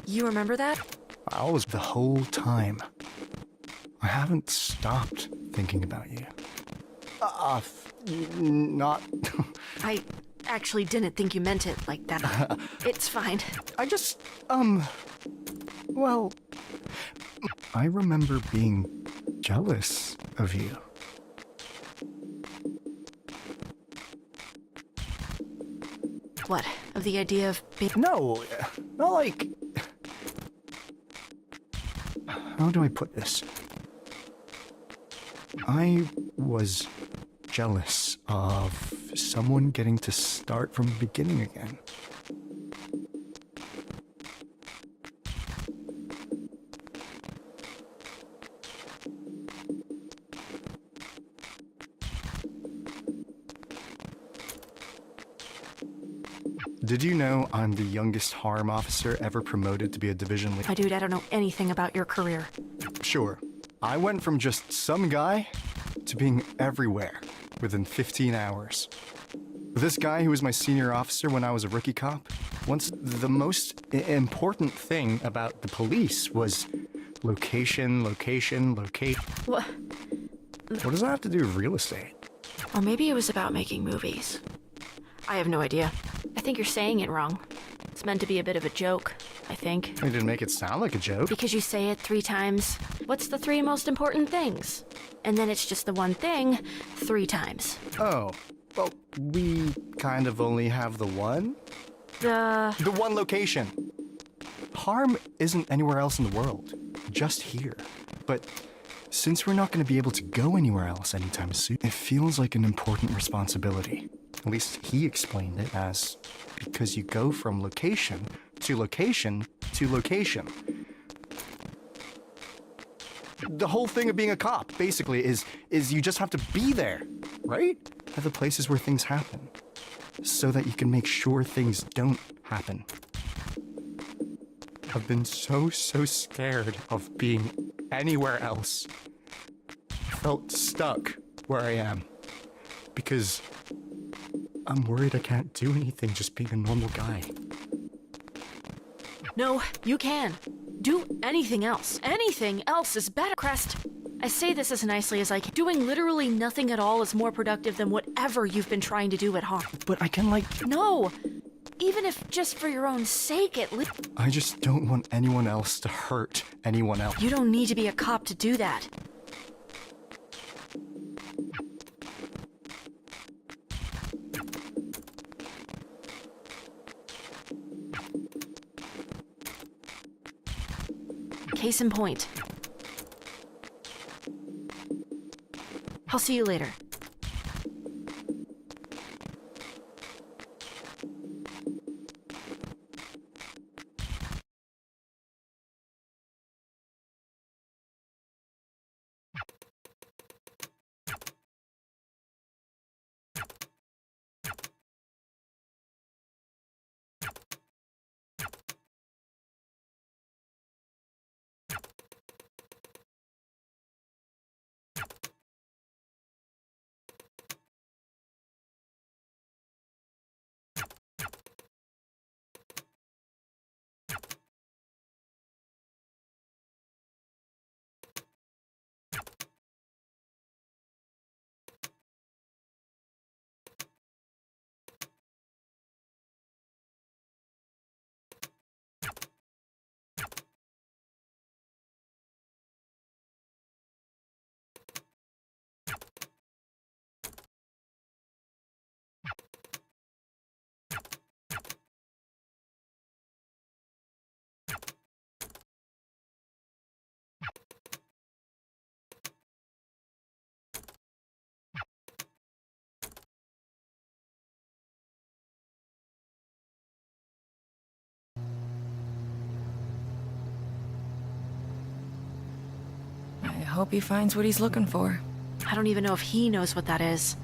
You remember that? I was the whole time. I haven't stopped thinking about you. Not... I actually didn't think you meant it like that. It's fine. I just, well, I remember being jealous of you. What? Of the idea of being... No, not like... How do I put this? I was jealous of someone getting to start from the beginning again. Did you know I'm the youngest harm officer ever promoted to be a division leader? My dude, I don't know anything about your career. Sure. I went from just some guy to being everywhere within 15 hours. This guy who was my senior officer when I was a rookie cop, once the most important thing about the police was location. What? What does that have to do with real estate? Or maybe it was about making movies. I have no idea. I think you're saying it wrong. It's meant to be a bit of a joke, I think. I didn't make it sound like a joke. Because you say it 3 times. What's the 3 most important things? And then it's just the one thing 3 times. Oh, well, we kind of only have the one? The one location. Harm isn't anywhere else in the world, just here. But since we're not going to be able to go anywhere else anytime soon, it feels like an important responsibility. At least he explained it as because you go from location to location to location. The whole thing of being a cop, basically, is you just have to be there, right? At the places where things happen, so that you can make sure things don't happen. I've been so scared of being anywhere else. I felt stuck where I am, because I'm worried I can't do anything just being a normal guy. No, you can. Do anything else. Anything else is better, Crest. I say this as nicely as I can. Doing literally nothing at all is more productive than whatever you've been trying to do at Harm. But I can, like... No! Even if just for your own sake, at least... I just don't want anyone else to hurt anyone else. You don't need to be a cop to do that. Case in point. I'll see you later. hope he finds what he's looking for. I don't even know if he knows what that is.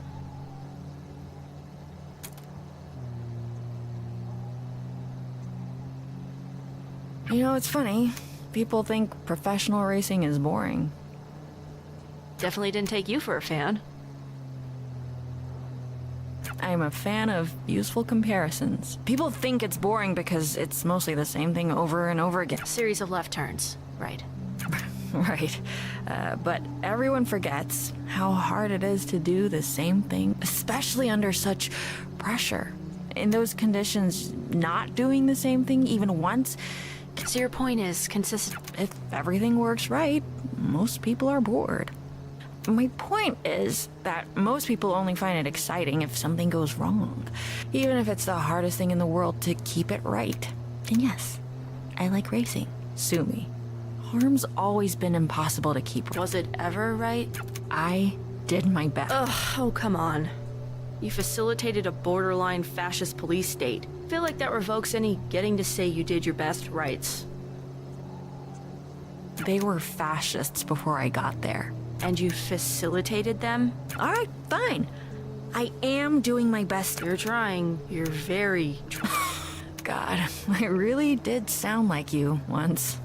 You know, it's funny. People think professional racing is boring. Definitely didn't take you for a fan. I'm a fan of useful comparisons. People think it's boring because it's mostly the same thing over and over again. Series of left turns, right. Right. But everyone forgets how hard it is to do the same thing, especially under such pressure. In those conditions, not doing the same thing even once. So your point is consistent. If everything works right, most people are bored. My point is that most people only find it exciting if something goes wrong, even if it's the hardest thing in the world to keep it right. And yes, I like racing. Sue me. Harm's always been impossible to keep. Was it ever right? I did my best. Ugh, oh, come on. You facilitated a borderline fascist police state. Feel like that revokes any getting to say you did your best rights. They were fascists before I got there. And you facilitated them? All right, fine. I am doing my best. You're trying. You're very trying. God, I really did sound like you once.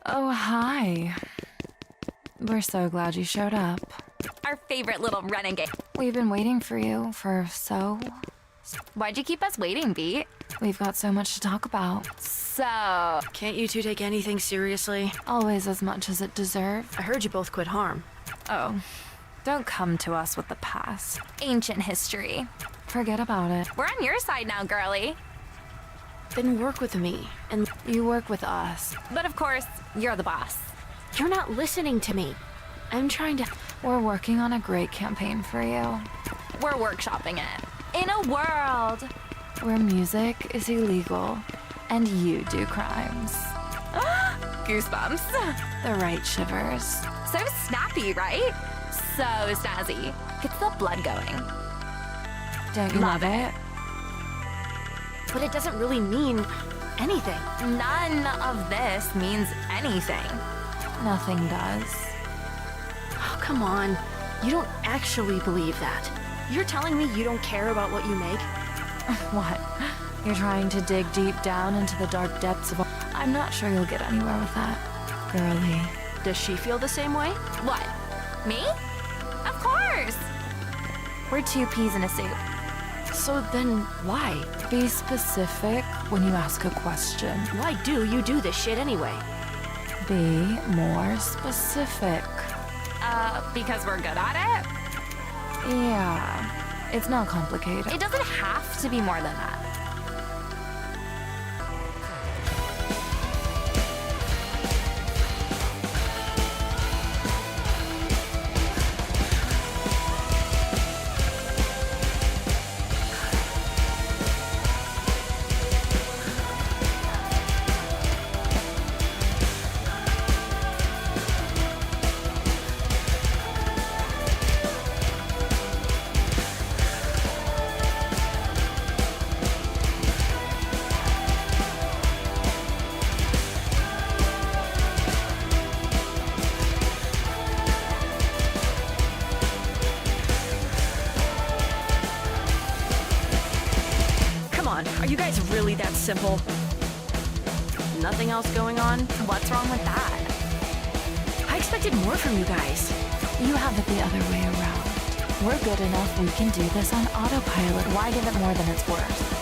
Oh, hi. We're so glad you showed up. Our favorite little renegade. We've been waiting for you for Why'd you keep us waiting, Beat? We've got so much to talk about. So... Can't you two take anything seriously? Always as much as it deserves. I heard you both quit harm. Oh, don't come to us with the past. ancient history. Forget about it. We're on your side now, girly. Then work with me, and You work with us. But of course, you're the boss. you're not listening to me. I'm trying to... We're working on a great campaign for you. We're workshopping it. In a world Where music is illegal and you do crimes. Goosebumps. The right shivers. So snappy, right? So snazzy. Gets the blood going. Don't you love it? But it doesn't really mean anything. None of this means anything. Nothing does. Oh, come on. You don't actually believe that. You're telling me you don't care about what you make? What? You're trying to dig deep down into the dark depths of... I'm not sure you'll get anywhere with that, girly. Does she feel the same way? What? Me? Of course! We're two peas in a soup. So then why? Be specific when you ask a question. Why do you do this shit anyway? Be more specific. Because we're good at it? Yeah, it's not complicated. It doesn't have to be more than that. Are you guys really that simple? Nothing else going on? What's wrong with that? I expected more from you guys. You have it the other way around. We're good enough, we can do this on autopilot. Why give it more than it's worth?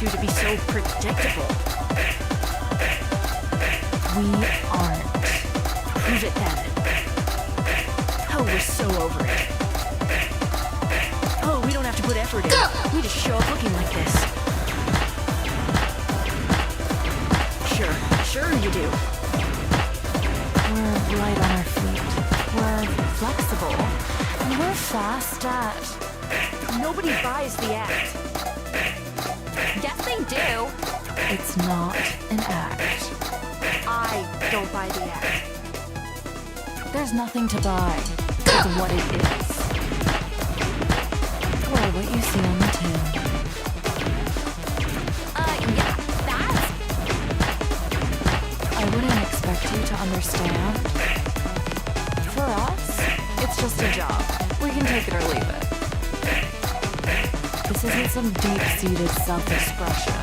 To be so predictable. We aren't. Prove it then. Oh, we're so over it. Oh, we don't have to put effort in. We just show up looking like this. Sure you do. We're light on our feet. We're flexible. And we're fast at... Nobody buys the act. Yes, they do. It's not an act. I don't buy the act. There's nothing to buy. It's what it is. Or what you see on the tin. Yeah, that's... I wouldn't expect you to understand. For us, it's just a job. We can take it or leave it. This isn't some deep-seated self-expression.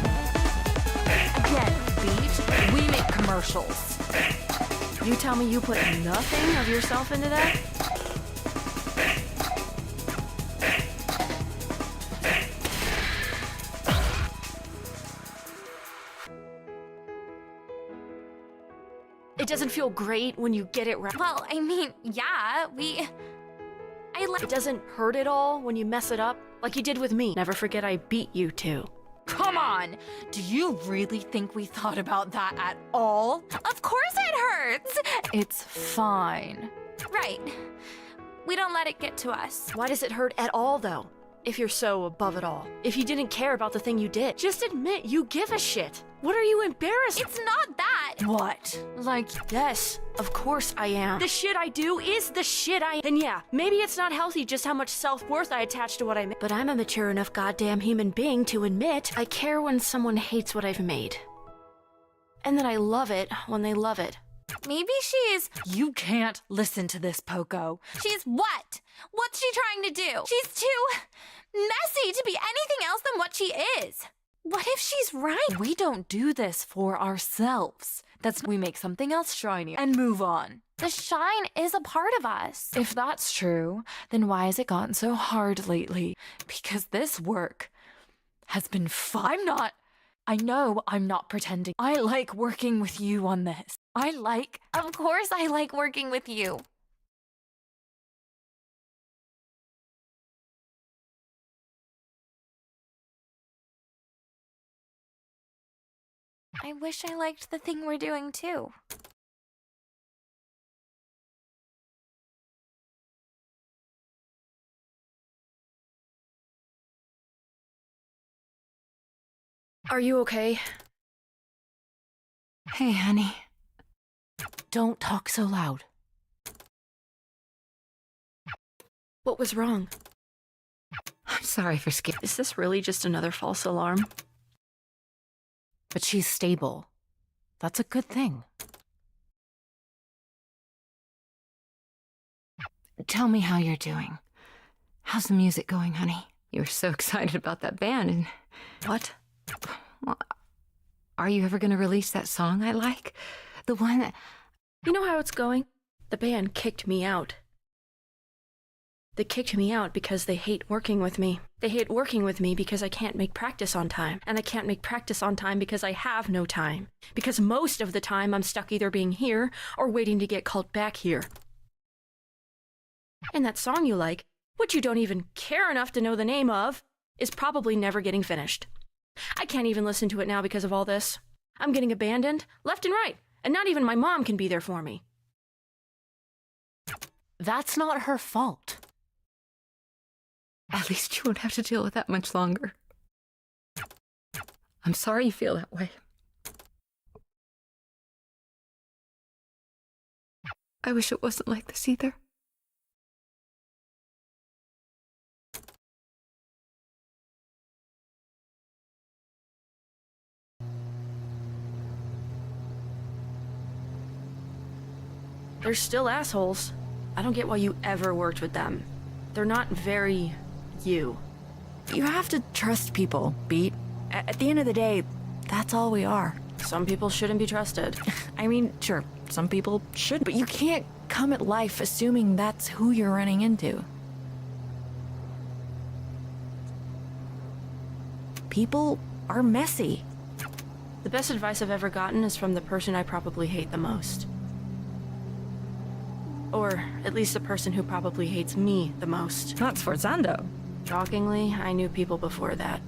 Again, Beach, we make commercials. You tell me you put nothing of yourself into that? It doesn't feel great when you get it right. Well, I mean, yeah, It doesn't hurt at all when you mess it up, like you did with me. Never forget I beat you too. Come on! Do you really think we thought about that at all? Of course it hurts! It's fine. Right. We don't let it get to us. Why does it hurt at all, though? If you're so above it all. If you didn't care about the thing you did, just admit you give a shit. What are you embarrassed? It's not that. What? Like, yes, of course I am. The shit I do is the shit I... And yeah, maybe it's not healthy just how much self-worth I attach to what I make. But I'm a mature enough goddamn human being to admit I care when someone hates what I've made. And that I love it when they love it. Maybe she's... You can't listen to this, Poco. She's what? What's she trying to do? She's too messy to be anything else than what she is. What if she's right? We don't do this for ourselves. We make something else shiny and move on. The shine is a part of us. If that's true, then why has it gotten so hard lately? Because this work has been fun. I know I'm not pretending. I like working with you on this. Of course I like working with you. I wish I liked the thing we're doing too. Are you okay? Hey, honey. Don't talk so loud. What was wrong? I'm sorry for scaring. Is this really just another false alarm? But she's stable. That's a good thing. Tell me how you're doing. How's the music going, honey? You were so excited about that band and... What? Well, are you ever going to release that song I like? The one that... You know how it's going? The band kicked me out. They kicked me out because they hate working with me. They hate working with me because I can't make practice on time. And I can't make practice on time because I have no time. Because most of the time I'm stuck either being here or waiting to get called back here. And that song you like, which you don't even care enough to know the name of, is probably never getting finished. I can't even listen to it now because of all this. I'm getting abandoned left and right, and not even my mom can be there for me. That's not her fault. At least you won't have to deal with that much longer. I'm sorry you feel that way. I wish it wasn't like this either. They're still assholes. I don't get why you ever worked with them. They're not very you. You have to trust people, Beat. At the end of the day, that's all we are. Some people shouldn't be trusted. I mean, sure, some people should, but you can't come at life assuming that's who you're running into. People are messy. The best advice I've ever gotten is from the person I probably hate the most. Or at least the person who probably hates me the most. Not Sforzando. Shockingly, I knew people before that.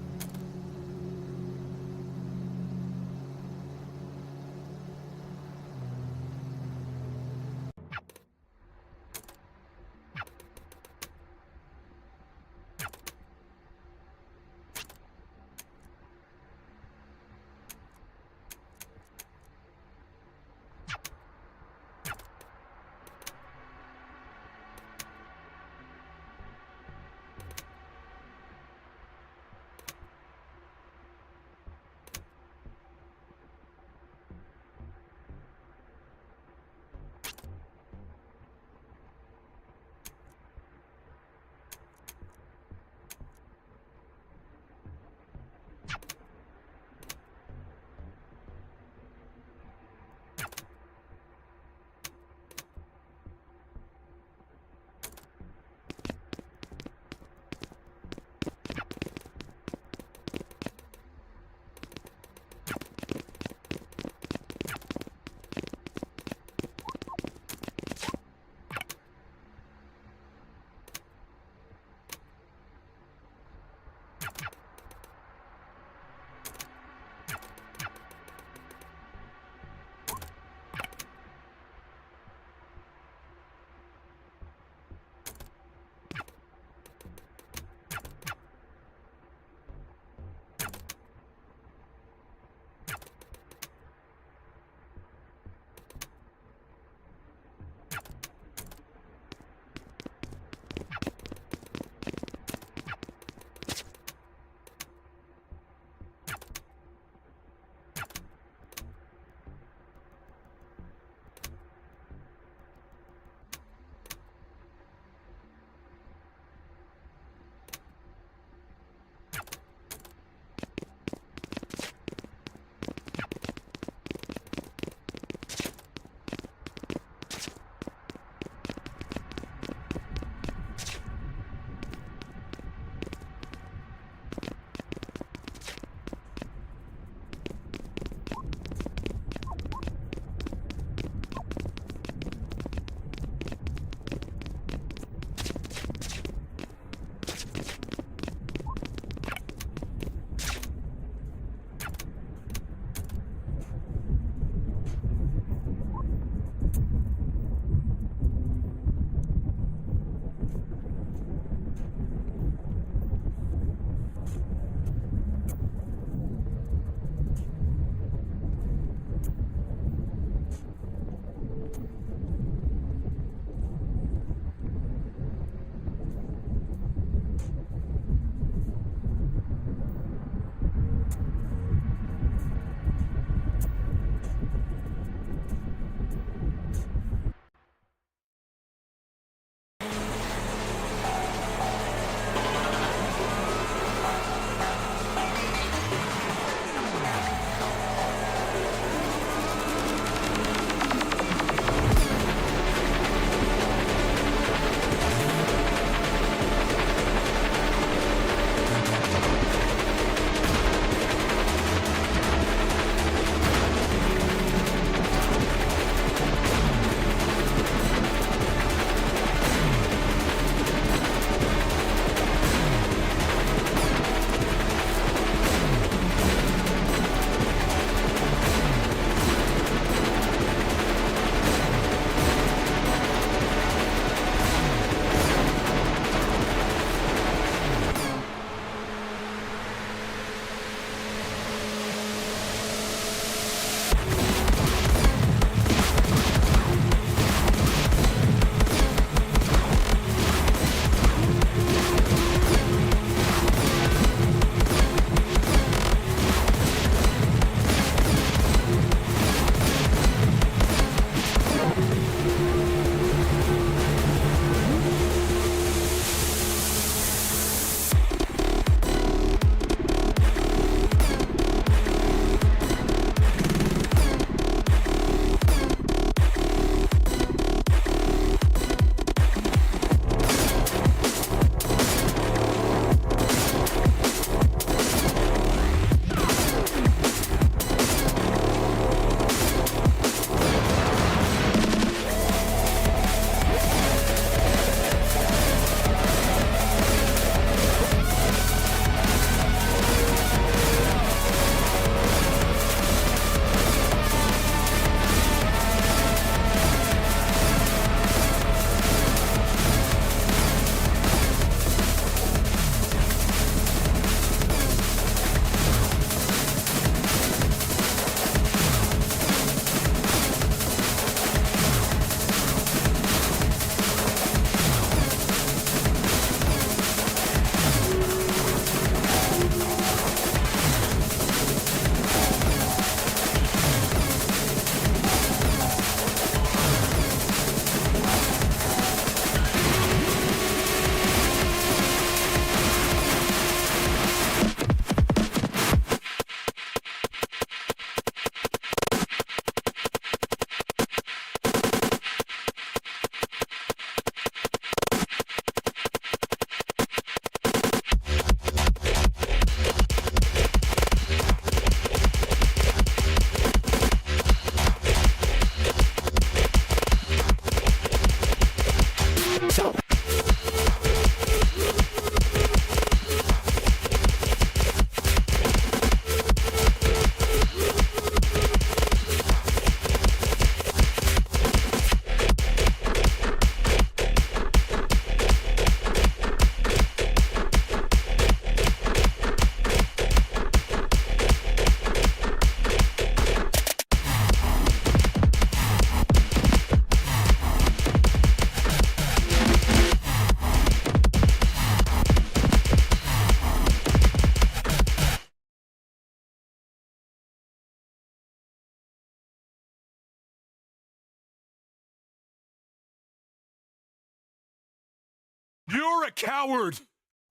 You're a coward!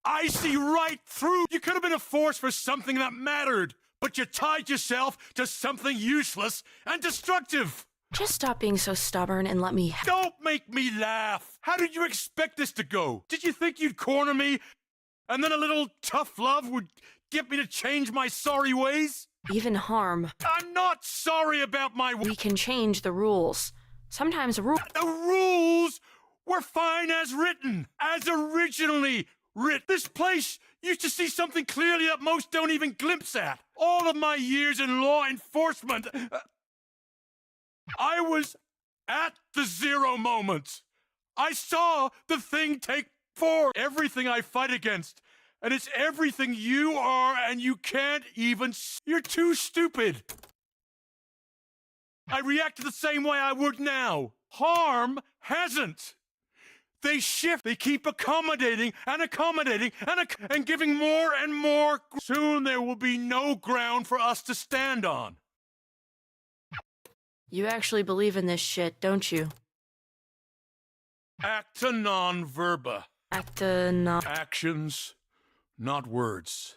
I see right through! You could have been a force for something that mattered, but you tied yourself to something useless and destructive! Just stop being so stubborn and let me. Don't make me laugh! How did you expect this to go? Did you think you'd corner me, and then a little tough love would get me to change my sorry ways? Even harm. I'm not sorry about my... We can change the rules. Sometimes rules. The rules were fine as written, as originally written. This place used to see something clearly that most don't even glimpse at. All of my years in law enforcement, I was at the zero moment. I saw the thing take form. Everything I fight against, and it's everything you are, and you can't even. You're too stupid. I reacted the same way I would now. Harm hasn't. They shift. They keep accommodating and accommodating and giving more and more. Soon there will be no ground for us to stand on. You actually believe in this shit, don't you? Acta non verba. Acta non... Actions, not words.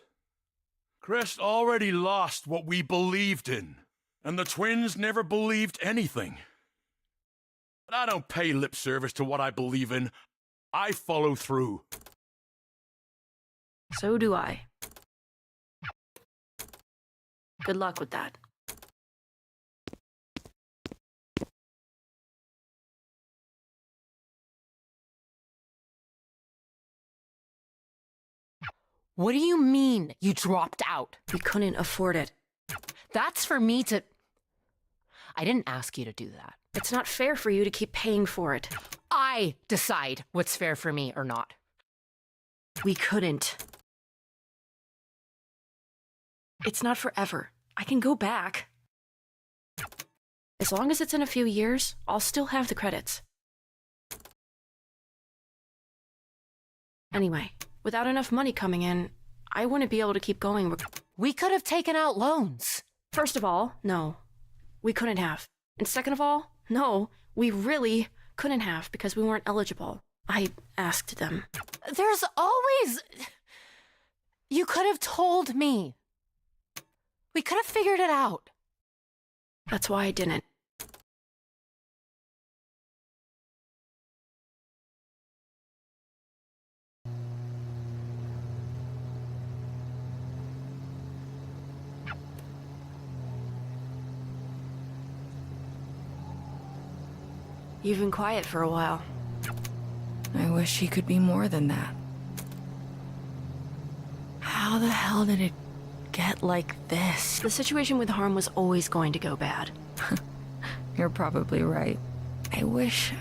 Crest already lost what we believed in, and the twins never believed anything. But I don't pay lip service to what I believe in. I follow through. So do I. Good luck with that. What do you mean you dropped out? We couldn't afford it. That's for me to... I didn't ask you to do that. It's not fair for you to keep paying for it. I decide what's fair for me or not. We couldn't. It's not forever. I can go back. As long as it's in a few years, I'll still have the credits. Anyway, without enough money coming in, I wouldn't be able to keep going. We could have taken out loans. First of all, no. We couldn't have. And second of all, no, we really couldn't have because we weren't eligible. I asked them. There's always... You could have told me. We could have figured it out. That's why I didn't. You've been quiet for a while. I wish he could be more than that. How the hell did it get like this? The situation with Harm was always going to go bad. You're probably right. I wish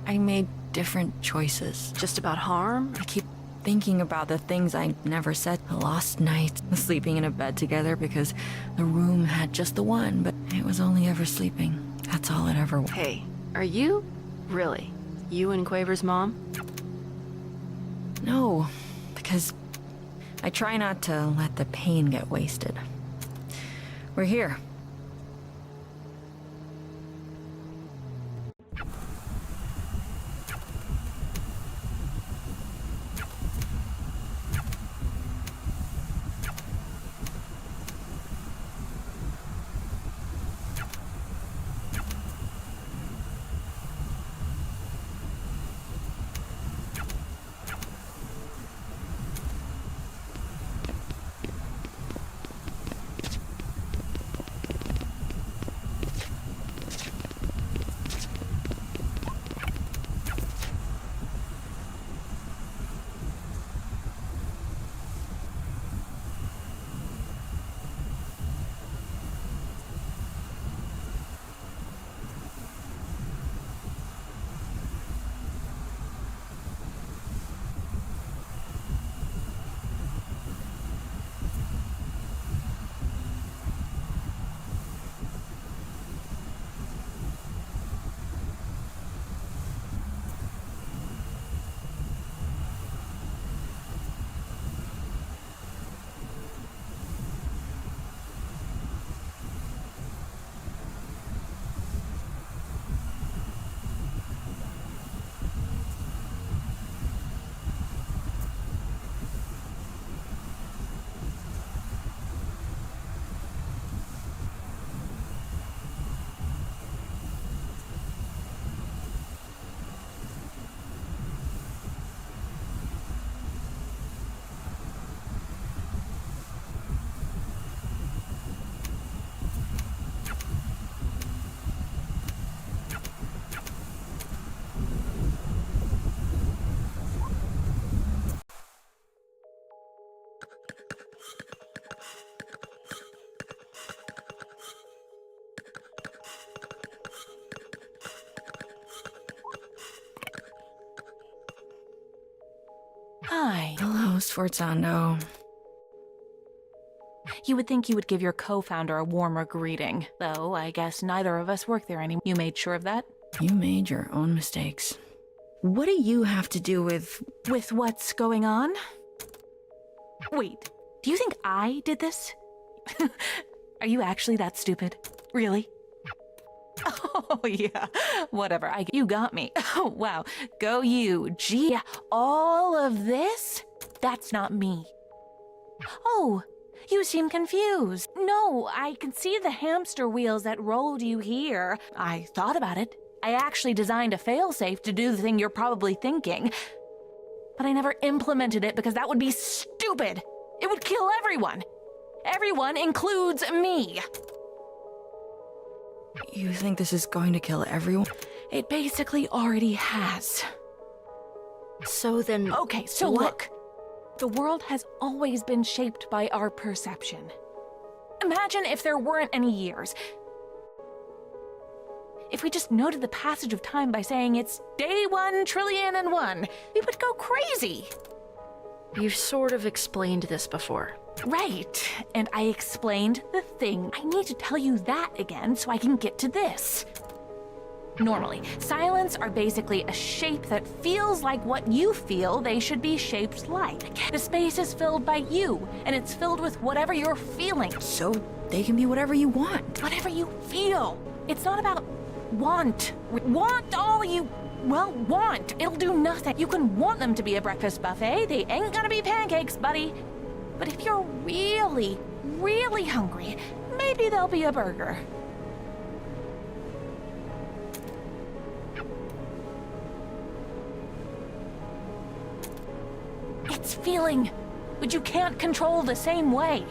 I made different choices. Just about Harm? I keep thinking about the things I never said. The lost nights, sleeping in a bed together because the room had just the one, but it was only ever sleeping. That's all it ever was. Hey, are you? Really? You and Quaver's mom? No, because I try not to let the pain get wasted. We're here. Sforzando. You would think you would give your co-founder a warmer greeting, though I guess neither of us work there anymore. You made sure of that? You made your own mistakes. What do you have to do with what's going on? Wait, do you think I did this? Are you actually that stupid? Really? Oh, yeah. Whatever. You got me. Oh, wow. Go you. Gee, all of this? That's not me. Oh, you seem confused. No, I can see the hamster wheels that rolled you here. I thought about it. I actually designed a failsafe to do the thing you're probably thinking. But I never implemented it because that would be stupid. It would kill everyone. Everyone includes me. You think this is going to kill everyone? It basically already has. So then... Okay, so look. The world has always been shaped by our perception. Imagine if there weren't any years. If we just noted the passage of time by saying it's day 1,000,000,001, we would go crazy. You've sort of explained this before. Right, and I explained the thing. I need to tell you that again so I can get to this. Normally, silence are basically a shape that feels like what you feel they should be shaped like. The space is filled by you, and it's filled with whatever you're feeling. So they can be whatever you want. Whatever you feel. It's not about want. Want all you, well, want. It'll do nothing. You can want them to be a breakfast buffet. They ain't gonna be pancakes, buddy. But if you're really, really hungry, maybe they'll be a burger. It's feeling, but you can't control the same way.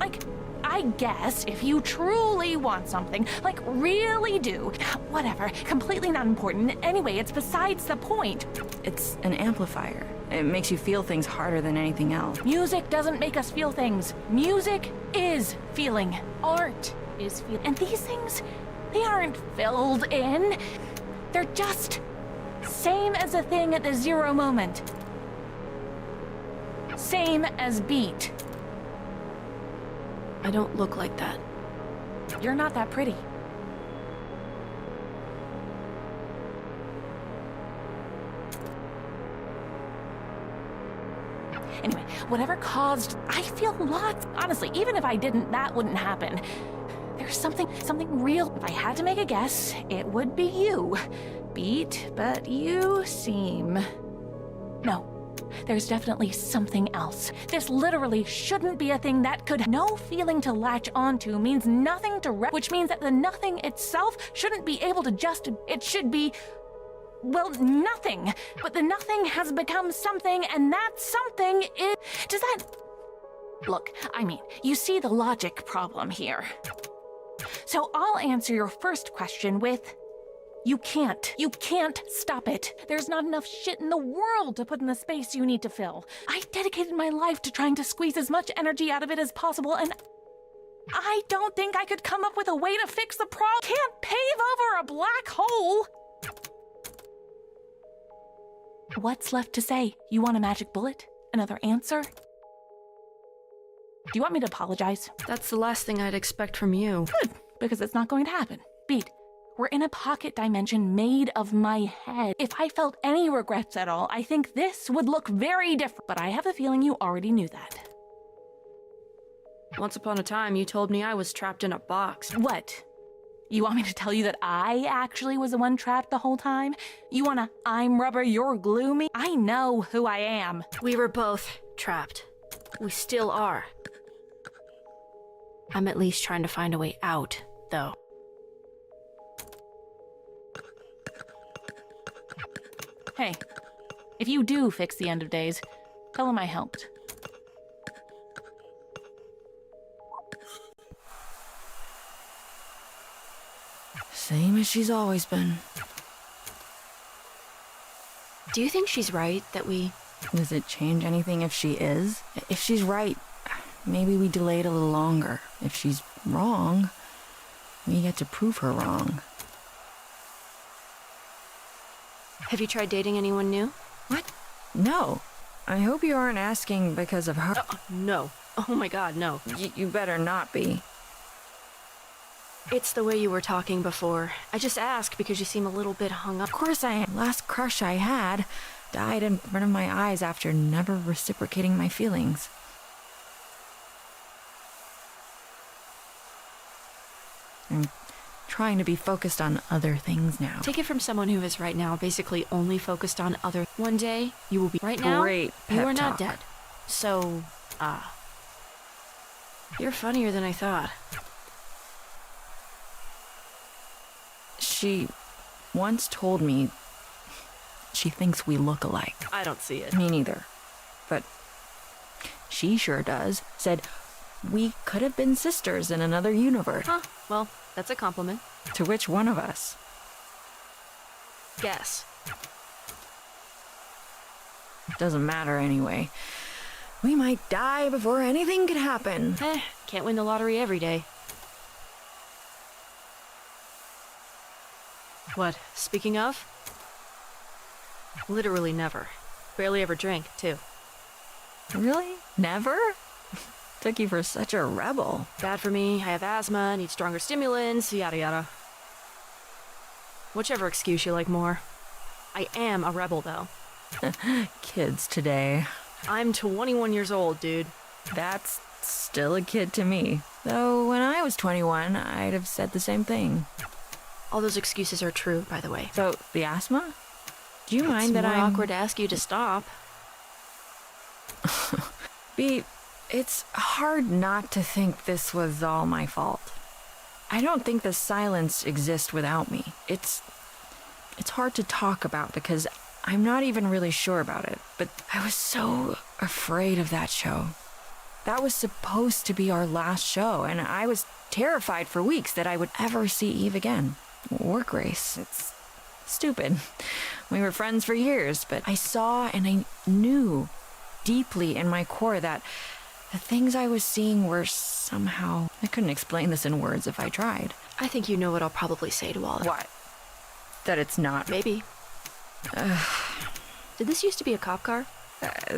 Like, I guess if you truly want something, like really do, whatever, completely not important. Anyway, it's besides the point. It's an amplifier. It makes you feel things harder than anything else. Music doesn't make us feel things. Music is feeling. Art is feeling. And these things, they aren't filled in. They're just same as a thing at the zero moment. Same as beat. I don't look like that. You're not that pretty. Anyway, whatever caused, I feel lots. Honestly, even if I didn't, that wouldn't happen. There's something real. If I had to make a guess, it would be you. Beat, but you seem... No. There's definitely something else. This literally shouldn't be a thing that could... No feeling to latch onto means nothing to which means that the nothing itself shouldn't be able to just... It should be... Well, nothing. But the nothing has become something, and that something is... Does that... Look, I mean, you see the logic problem here. So I'll answer your first question with... You can't stop it. There's not enough shit in the world to put in the space you need to fill. I dedicated my life to trying to squeeze as much energy out of it as possible, and I don't think I could come up with a way to fix the problem. Can't pave over a black hole. What's left to say? You want a magic bullet? Another answer? Do you want me to apologize? That's the last thing I'd expect from you. Good, because it's not going to happen. Beat. We're in a pocket dimension made of my head. If I felt any regrets at all, I think this would look very different. But I have a feeling you already knew that. Once upon a time, you told me I was trapped in a box. What? You want me to tell you that I actually was the one trapped the whole time? You wanna I'm rubber, you're glue me? I know who I am. We were both trapped. We still are. I'm at least trying to find a way out, though. Hey, if you do fix the end of days, tell him I helped. Same as she's always been. Do you think she's right that we... Does it change anything if she is? If she's right, maybe we delay it a little longer. If she's wrong, we get to prove her wrong. Have you tried dating anyone new? What? No. I hope you aren't asking because of her. No. Oh my god, no. You better not be. It's the way you were talking before. I just asked because you seem a little bit hung up. Of course I am. Last crush I had died in front of my eyes after never reciprocating my feelings. I'm trying to be focused on other things now. Take it from someone who is right now basically only focused on other. One day, you will be. Right now, Great you pep are not talk. dead. So, you're funnier than I thought. She once told me she thinks we look alike. I don't see it. Me neither. But she sure does. Said we could have been sisters in another universe. Huh. Well, that's a compliment. To which one of us? Guess. Doesn't matter anyway. We might die before anything could happen. Can't win the lottery every day. What? Speaking of? Literally never. Barely ever drank, too. Really? Never? Took you for such a rebel. Bad for me, I have asthma, need stronger stimulants, yada yada. Whichever excuse you like more. I am a rebel, though. Kids today. I'm 21 years old, dude. That's still a kid to me. Though when I was 21, I'd have said the same thing. All those excuses are true, by the way. So, the asthma? Do you mind that I'm I'm... awkward to ask you to stop. B, it's hard not to think this was all my fault. I don't think the silence exists without me. It's hard to talk about because I'm not even really sure about it. But I was so afraid of that show. That was supposed to be our last show, and I was terrified for weeks that I would ever see Eve again. Or Grace. It's stupid. We were friends for years, but I saw and I knew deeply in my core that the things I was seeing were somehow... I couldn't explain this in words if I tried. I think you know what I'll probably say to all that. What? That it's not... Maybe. Did this used to be a cop car?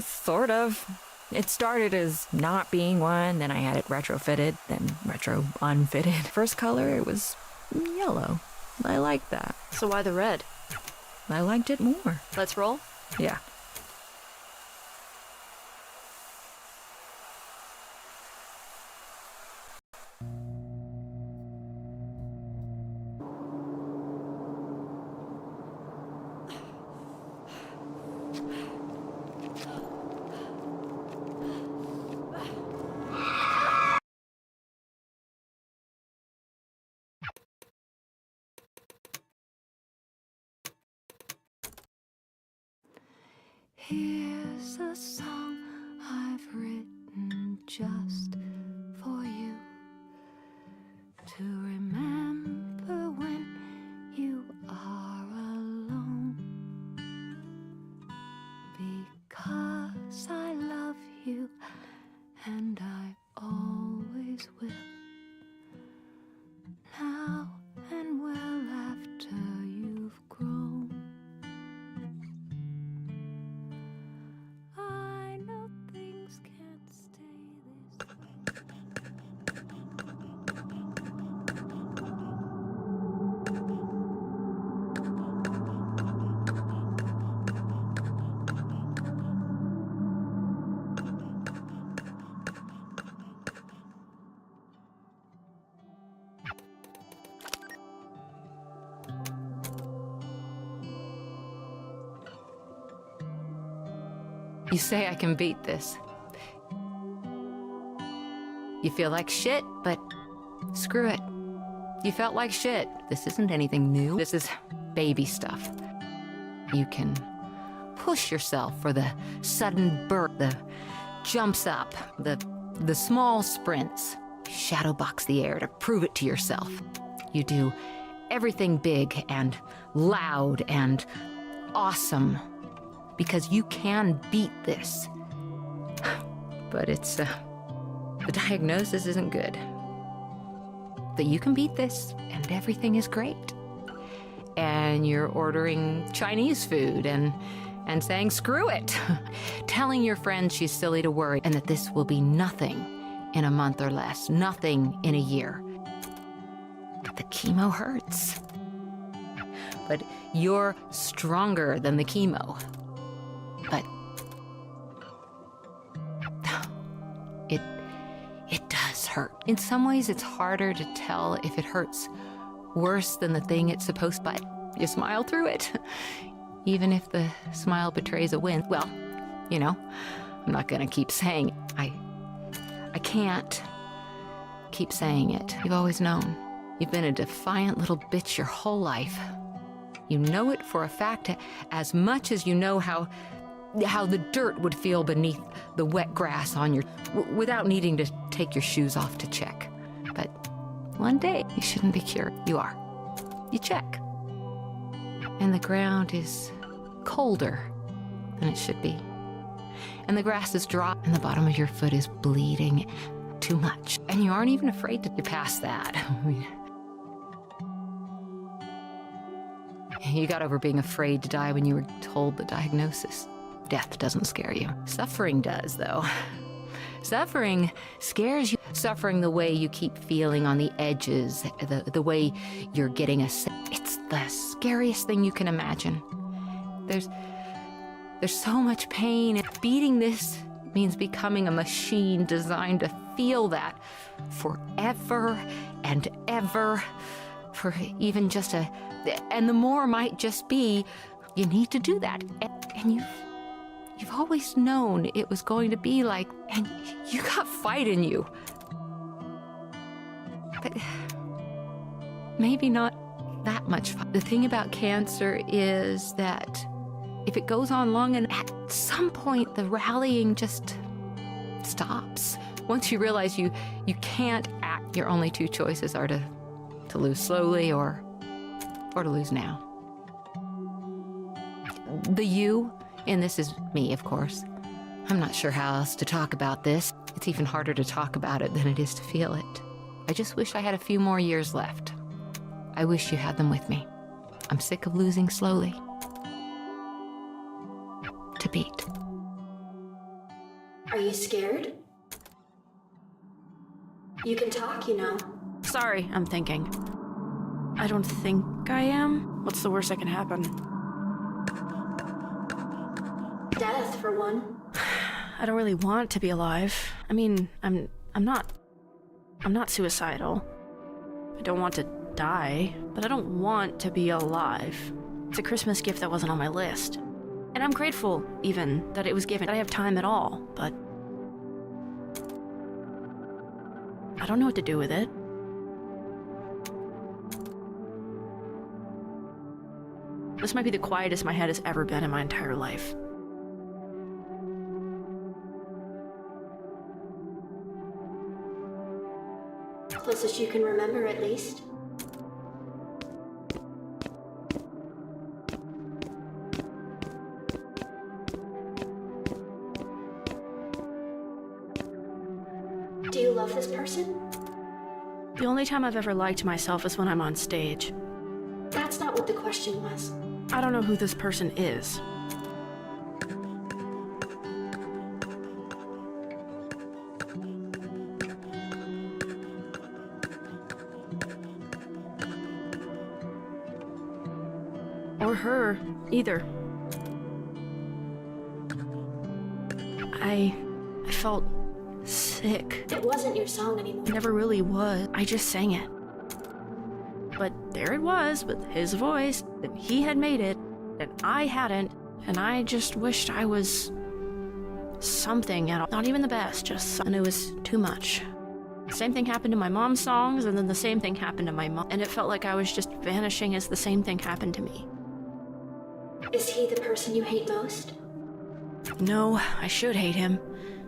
Sort of. It started as not being one, then I had it retrofitted, then retro-unfitted. First color, it was yellow. I liked that. So why the red? I liked it more. Let's roll? Yeah. Here's a song I've written just for you, to remember when you are alone, because I love you and I always will, now and well after you've grown. You say I can beat this. You feel like shit, but screw it. You felt like shit. This isn't anything new. This is baby stuff. You can push yourself for the sudden burst, the jumps up, the small sprints. Shadowbox the air to prove it to yourself. You do everything big and loud and awesome because you can beat this. But it's, the diagnosis isn't good. That you can beat this and everything is great. And you're ordering Chinese food and and saying, screw it. Telling your friend she's silly to worry and that this will be nothing in a month or less, nothing in a year. But the chemo hurts. But you're stronger than the chemo. But it does hurt. In some ways, it's harder to tell if it hurts worse than the thing it's supposed to, but you smile through it. Even if the smile betrays a win. Well, you know, I'm not gonna keep saying it. I can't keep saying it. You've always known. You've been a defiant little bitch your whole life. You know it for a fact as much as you know how the dirt would feel beneath the wet grass on your... without needing to take your shoes off to check. But one day, you shouldn't be cured. You are. You check. And the ground is colder than it should be. And the grass is dry, and the bottom of your foot is bleeding too much. And you aren't even afraid to pass that. I mean, you got over being afraid to die when you were told the diagnosis. Death doesn't scare you. Suffering does, though. Suffering scares you. Suffering the way you keep feeling on the edges, the way you're getting it's the scariest thing you can imagine. There's so much pain, and beating this means becoming a machine designed to feel that forever and ever, for even just and the more might just be, you need to do that. And you've always known it was going to be like, and you got fight in you. But maybe not that much fight. The thing about cancer is that if it goes on long, and at some point the rallying just stops. Once you realize you can't act, your only two choices are to lose slowly or to lose now. The you in this is me, of course. I'm not sure how else to talk about this. It's even harder to talk about it than it is to feel it. I just wish I had a few more years left. I wish you had them with me. I'm sick of losing slowly. To beat. Are you scared? You can talk, you know. Sorry, I'm thinking. I don't think I am. What's the worst that can happen? Death, for one. I don't really want to be alive. I mean, I'm not suicidal. I don't want to die, but I don't want to be alive. It's a Christmas gift that wasn't on my list. And I'm grateful, even, that it was given, that I have time at all, but I don't know what to do with it. This might be the quietest my head has ever been in my entire life. Closest you can remember, at least. Do you love this person? The only time I've ever liked myself is when I'm on stage. That's not what the question was. I don't know who this person is. Or her, either. I felt sick. It wasn't your song anymore. It never really was. I just sang it. But there it was, with his voice, and he had made it, and I hadn't, and I just wished I was something at all. Not even the best, just, and it was too much. The same thing happened to my mom's songs, and then the same thing happened to my mom, and it felt like I was just vanishing as the same thing happened to me. Is he the person you hate most? No, I should hate him.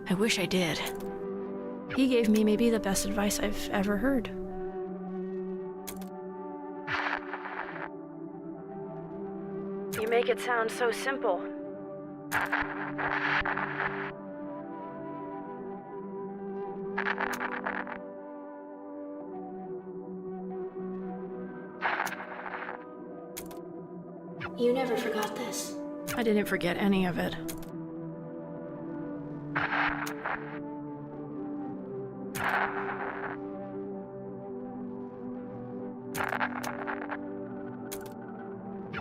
I wish I did. He gave me maybe the best advice I've ever heard. You make it sound so simple. You never forgot this. I didn't forget any of it.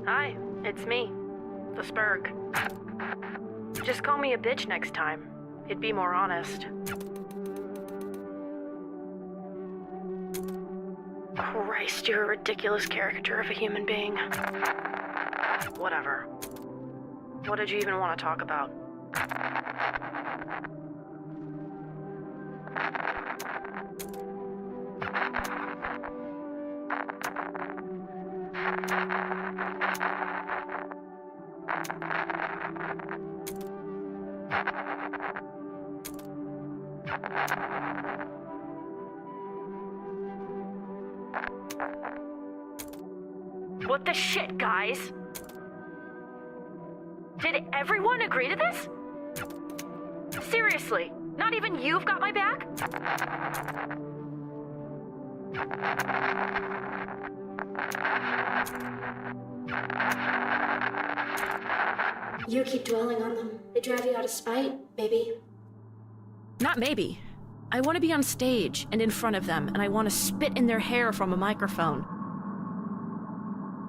Hi, it's me, the Spurg. Just call me a bitch next time. It'd be more honest. Christ, you're a ridiculous caricature of a human being. Whatever. What did you even want to talk about? What the shit, guys? Did everyone agree to this? Seriously, not even you've got my back? You keep dwelling on them. They drive you out of spite, maybe. Not maybe. I want to be on stage and in front of them, and I want to spit in their hair from a microphone.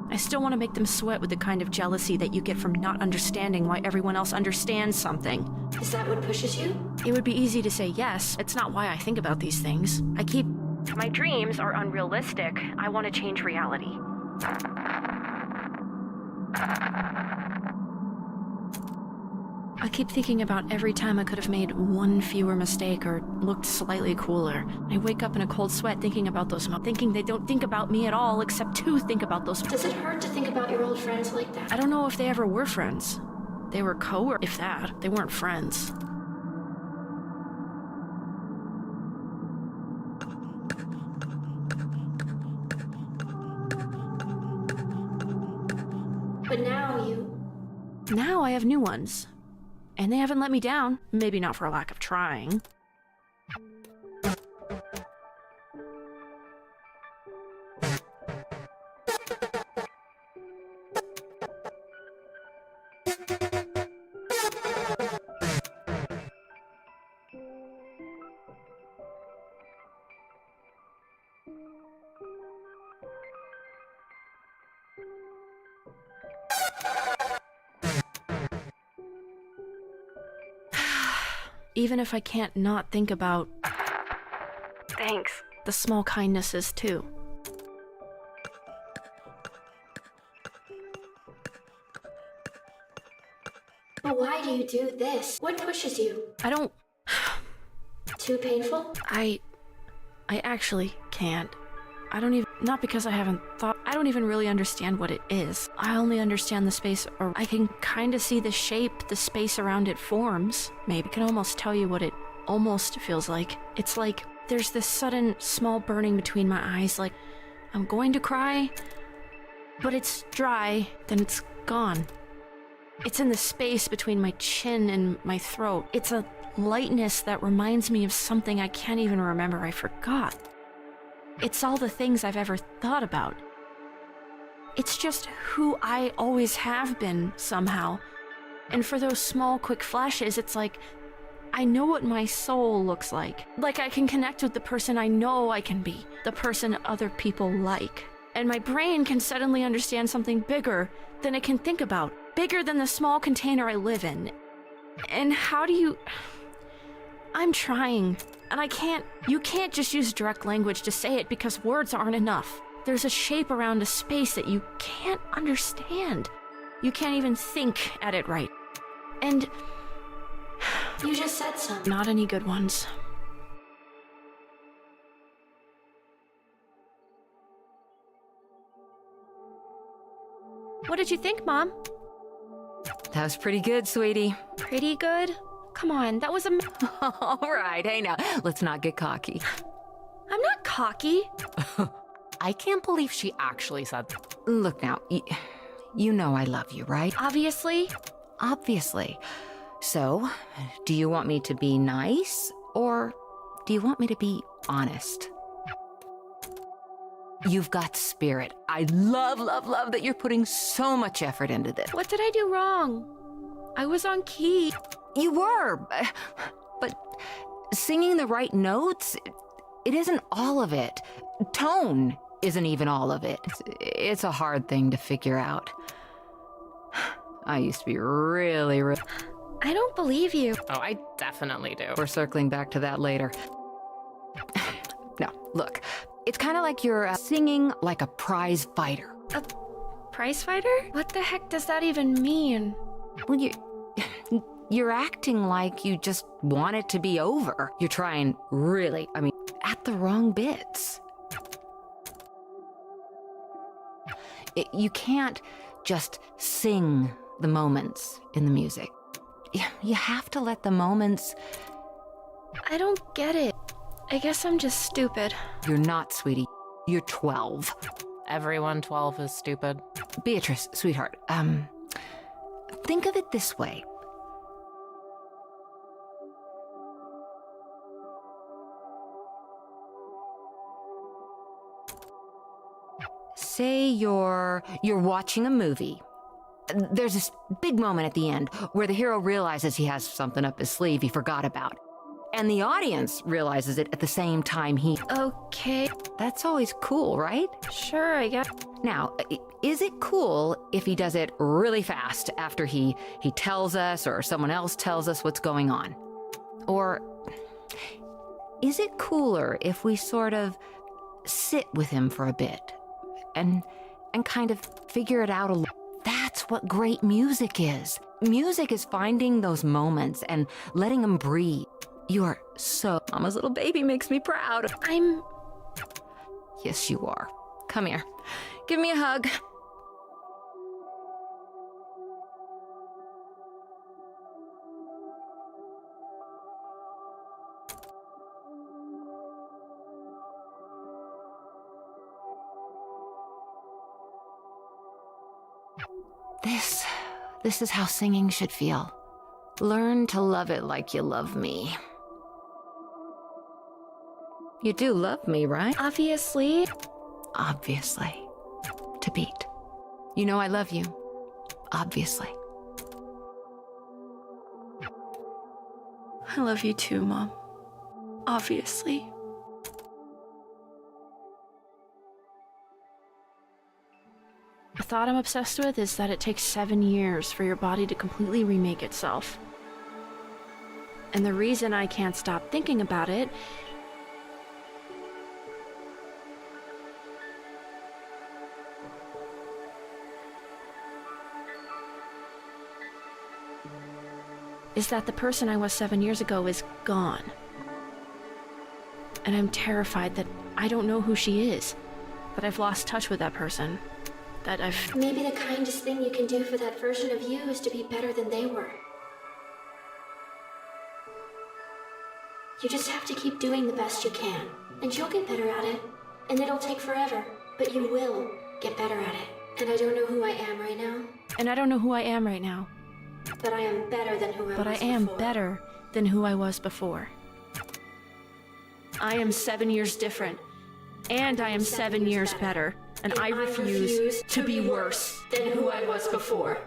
I still want to make them sweat with the kind of jealousy that you get from not understanding why everyone else understands something. Is that what pushes you? It would be easy to say yes. It's not why I think about these things. My dreams are unrealistic. I want to change reality. I keep thinking about every time I could have made one fewer mistake or looked slightly cooler. I wake up in a cold sweat thinking about those thinking they don't think about me at all except to think about those. Does it hurt to think about your old friends like that? I don't know if they ever were friends. They were co-workers, if that. They weren't friends. But Now I have new ones. And they haven't let me down. Maybe not for a lack of trying. Even if I can't not think about... Thanks. The small kindnesses, too. But why do you do this? What pushes you? I don't... Too painful? I actually can't. I don't even... Not because I haven't thought... I don't even really understand what it is. I only understand the space, or I can kind of see the shape the space around it forms. Maybe I can almost tell you what it almost feels like. It's like there's this sudden small burning between my eyes, like I'm going to cry, but it's dry, then it's gone. It's in the space between my chin and my throat. It's a lightness that reminds me of something I can't even remember. I forgot. It's all the things I've ever thought about. It's just who I always have been, somehow. And for those small, quick flashes, it's like I know what my soul looks like. Like I can connect with the person I know I can be, the person other people like. And my brain can suddenly understand something bigger than it can think about, bigger than the small container I live in. And how do you... I'm trying, and I can't... You can't just use direct language to say it because words aren't enough. There's a shape around a space that you can't understand. You can't even think at it right. And... You just said some. Not any good ones. What did you think, Mom? That was pretty good, sweetie. Pretty good? Come on, that was a... All right, hey now, let's not get cocky. I'm not cocky. I can't believe she actually said that. Look now, you know I love you, right? Obviously. Obviously. So, do you want me to be nice, or do you want me to be honest? You've got spirit. I love, love, love that you're putting so much effort into this. What did I do wrong? I was on key. You were, but singing the right notes, it isn't all of it. Tone isn't even all of it. It's a hard thing to figure out. I used to be really... I don't believe you. Oh, I definitely do. We're circling back to that later. No, look, it's kind of like you're singing like a prize fighter. A prize fighter? What the heck does that even mean? Well, you're acting like you just want it to be over. You're trying really, at the wrong bits. You can't just sing the moments in the music. You have to let the moments... I don't get it. I guess I'm just stupid. You're not, sweetie. You're 12. Everyone 12 is stupid. Beatrice, sweetheart, think of it this way. Say you're watching a movie. There's this big moment at the end where the hero realizes he has something up his sleeve he forgot about. And the audience realizes it at the same time he... Okay. That's always cool, right? Sure, I guess. Now, is it cool if he does it really fast after he tells us or someone else tells us what's going on? Or is it cooler if we sort of sit with him for a bit and kind of figure it out a little? That's what great music is. Music is finding those moments and letting them breathe. You're so... Mama's little baby makes me proud. Yes, you are. Come here. Give me a hug. This is how singing should feel. Learn to love it like you love me. You do love me, right? Obviously. Obviously. To beat. You know I love you. Obviously. I love you too, Mom. Obviously. The thought I'm obsessed with is that it takes 7 years for your body to completely remake itself. And the reason I can't stop thinking about it is that the person I was 7 years ago is gone. And I'm terrified that I don't know who she is, that I've lost touch with that person, that I've... Maybe the kindest thing you can do for that version of you is to be better than they were. You just have to keep doing the best you can, and you'll get better at it. And it'll take forever, but you will get better at it. And I don't know who I am right now. And I don't know who I am right now. But I am better than who I was before. But I am better than who I was before. I am 7 years different. And I am 7 years better. And I refuse to be worse than who I was before.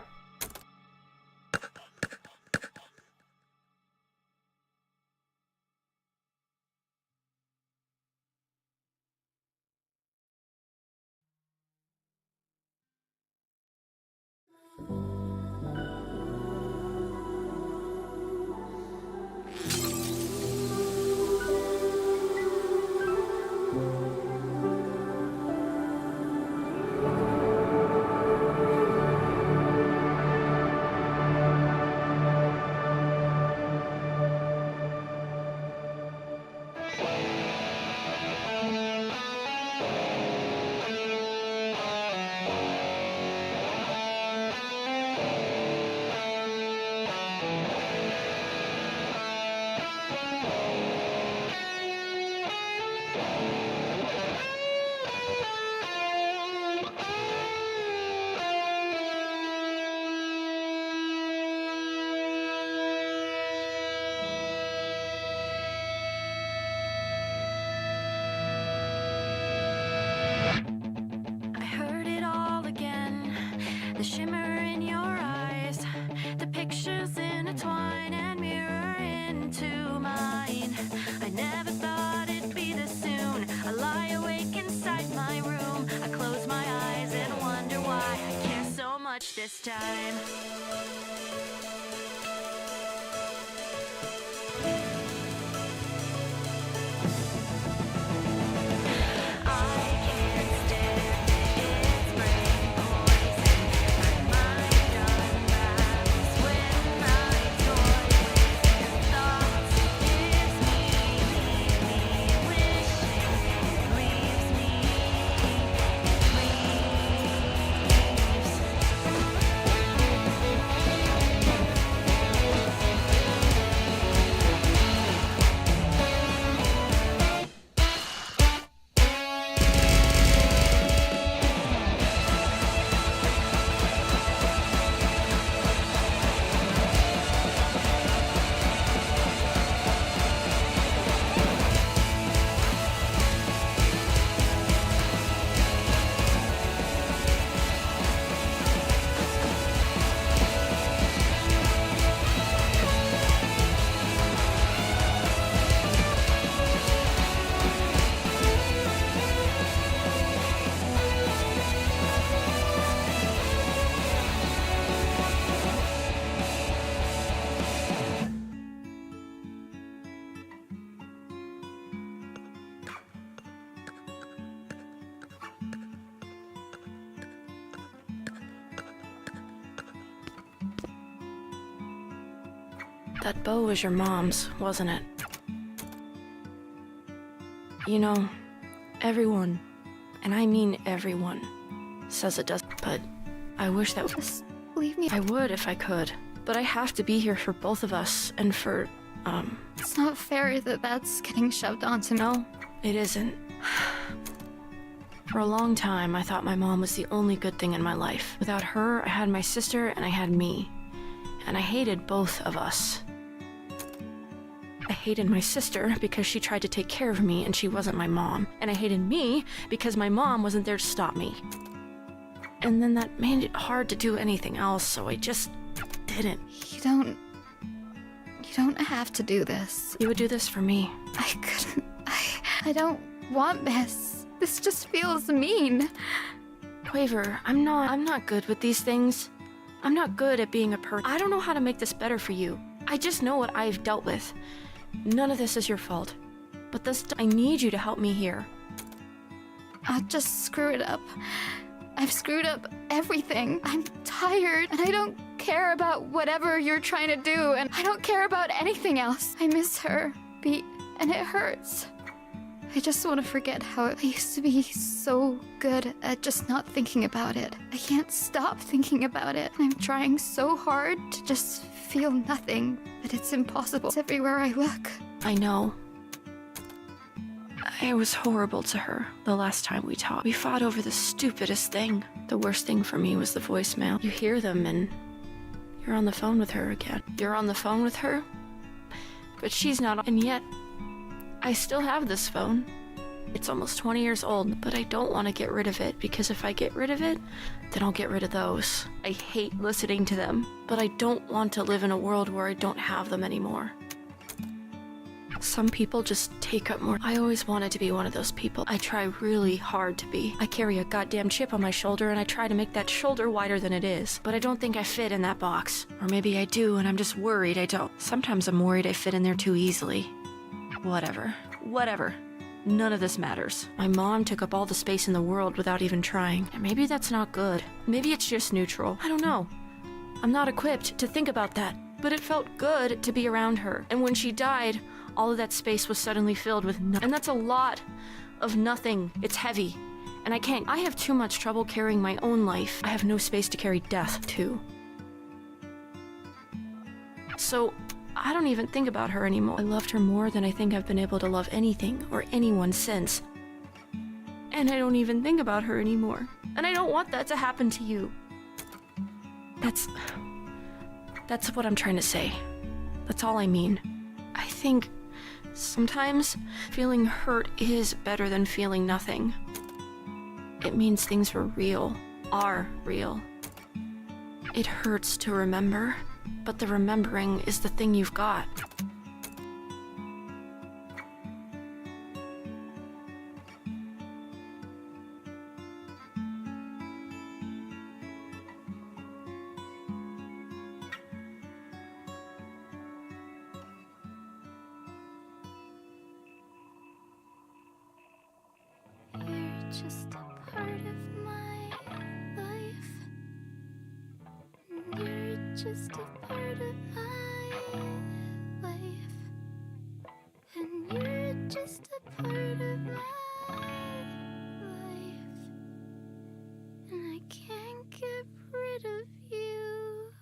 shimmer in your eyes, the pictures intertwine and mirror into mine. I never thought it'd be this soon. I lie awake inside my room. I close my eyes and wonder why I care so much this time. That bow was your mom's, wasn't it? You know, everyone, and I mean everyone, says it does, but I wish that... Just leave me. I would if I could, but I have to be here for both of us and for, It's not fair that that's getting shoved onto me. No, it isn't. For a long time, I thought my mom was the only good thing in my life. Without her, I had my sister and I had me. And I hated both of us. I hated my sister because she tried to take care of me and she wasn't my mom. And I hated me because my mom wasn't there to stop me. And then that made it hard to do anything else, so I just didn't. You don't have to do this. You would do this for me. I couldn't. I don't want this. This just feels mean. Quaver, I'm not good with these things. I'm not good at being a person. I don't know how to make this better for you. I just know what I've dealt with. None of this is your fault. But I need you to help me here. I'll just screw it up. I've screwed up everything. I'm tired, and I don't care about whatever you're trying to do, and I don't care about anything else. I miss her, and it hurts. I just want to forget how I used to be so good at just not thinking about it. I can't stop thinking about it. I'm trying so hard to just feel nothing, but it's impossible. It's everywhere I look. I know. I was horrible to her the last time we talked. We fought over the stupidest thing. The worst thing for me was the voicemail. You hear them and you're on the phone with her again. You're on the phone with her, but she's not, and yet I still have this phone. It's almost 20 years old, but I don't want to get rid of it because if I get rid of it, then I'll get rid of those. I hate listening to them, but I don't want to live in a world where I don't have them anymore. Some people just take up more. I always wanted to be one of those people. I try really hard to be. I carry a goddamn chip on my shoulder and I try to make that shoulder wider than it is. But I don't think I fit in that box. Or maybe I do and I'm just worried I don't. Sometimes I'm worried I fit in there too easily. Whatever. None of this matters. My mom took up all the space in the world without even trying. And maybe that's not good. Maybe it's just neutral. I don't know. I'm not equipped to think about that. But it felt good to be around her. And when she died, all of that space was suddenly filled with nothing. And that's a lot of nothing. It's heavy. And I have too much trouble carrying my own life. I have no space to carry death, too. So, I don't even think about her anymore. I loved her more than I think I've been able to love anything or anyone since. And I don't even think about her anymore. And I don't want that to happen to you. That's what I'm trying to say. That's all I mean. I think sometimes feeling hurt is better than feeling nothing. It means things are real. It hurts to remember, but the remembering is the thing you've got. You're just a part of my life. You're just a part of my life. And you're just a part of my life. And I can't get rid of you.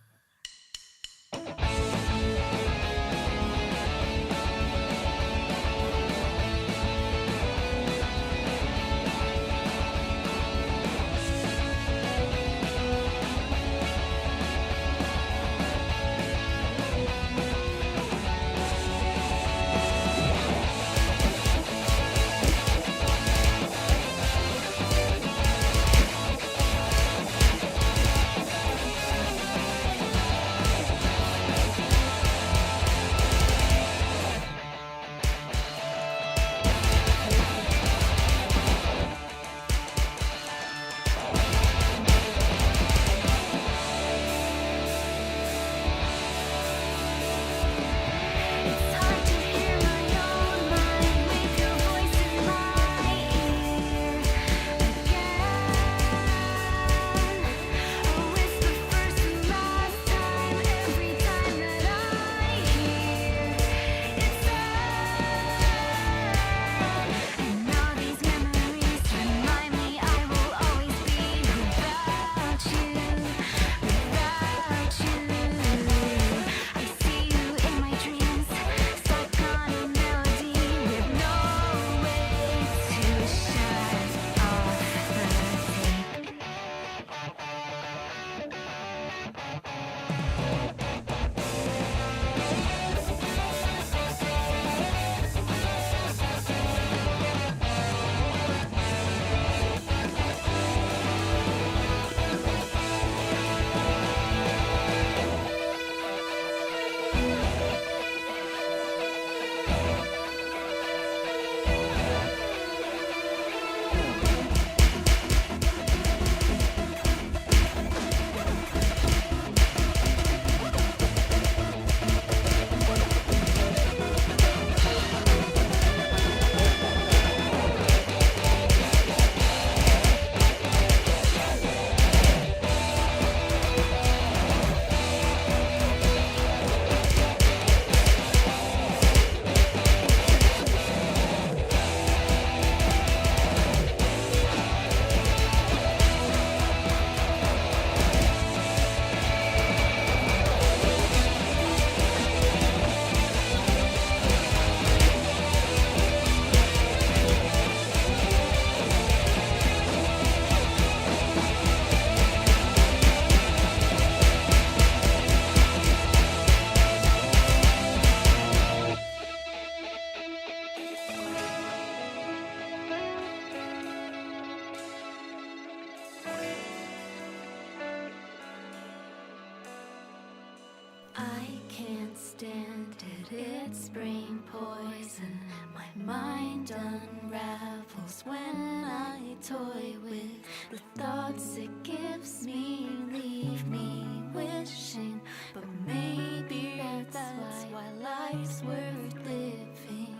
I can't stand it, it's brain poison. My mind unravels when I toy with the thoughts it gives me, leave me wishing. But maybe that's why life's worth living.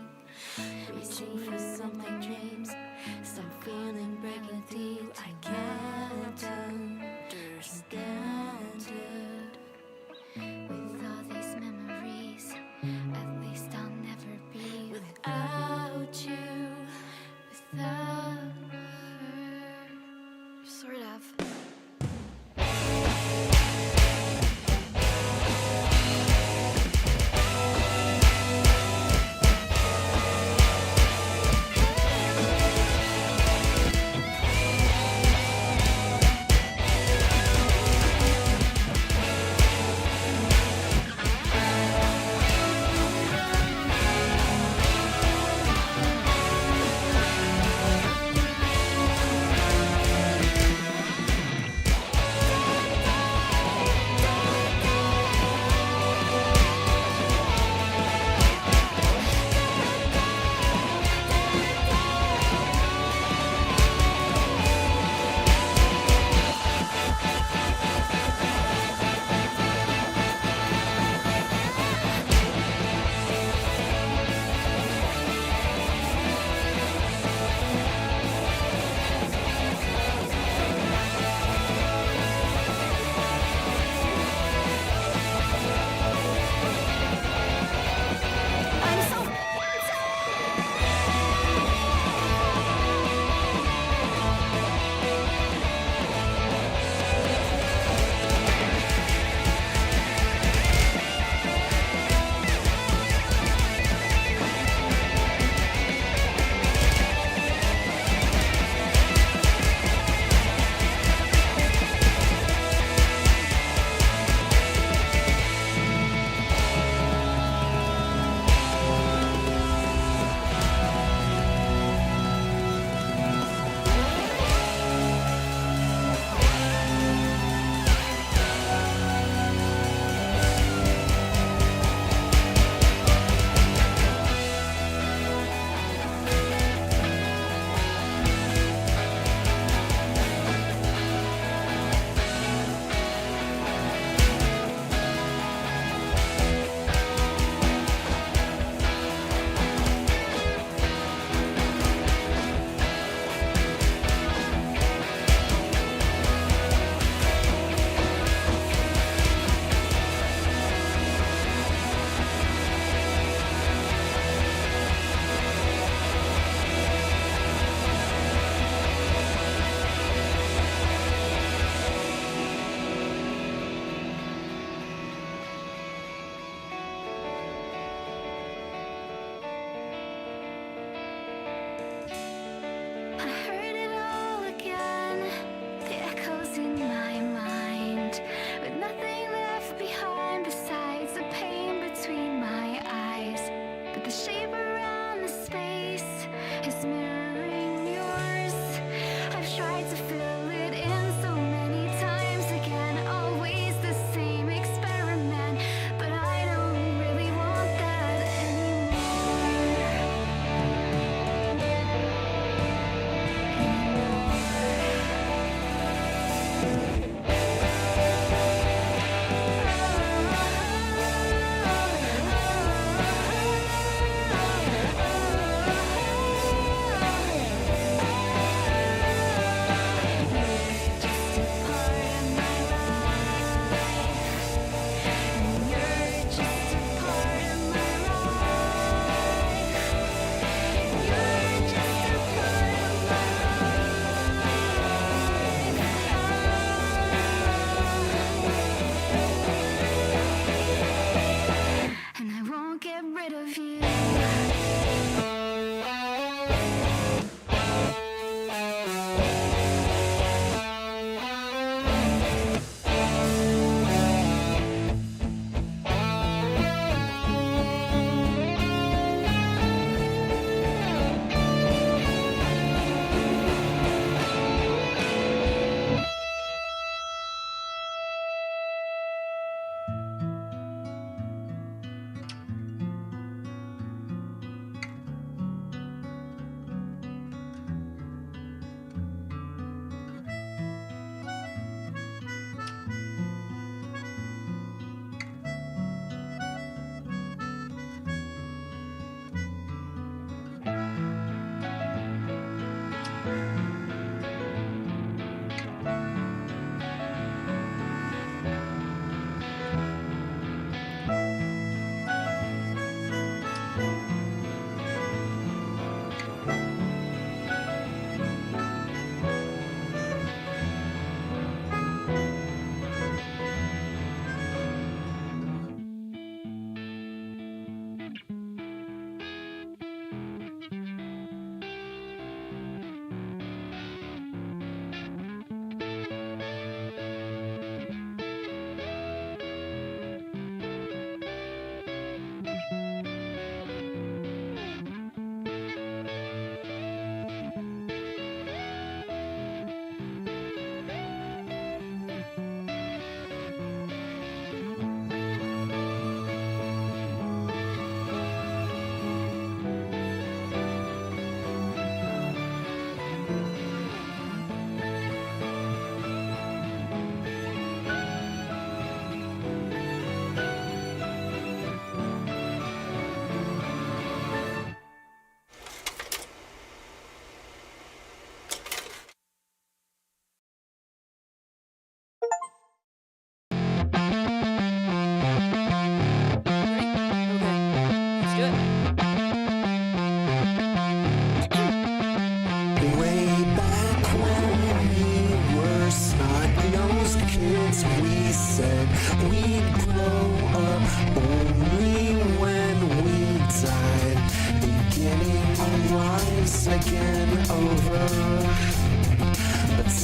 Reaching for something dreams, some feeling breaking through. I can't understand it. With all these memories, at least I'll never be without you, without her. Sort of.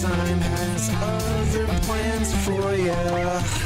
time has other plans for you.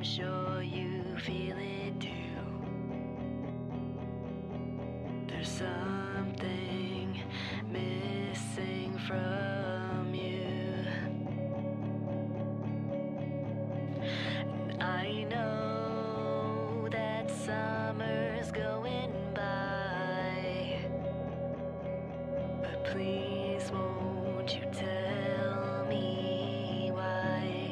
sure you feel it too. There's something missing from you. And I know that summer's going by, but please won't you tell me why?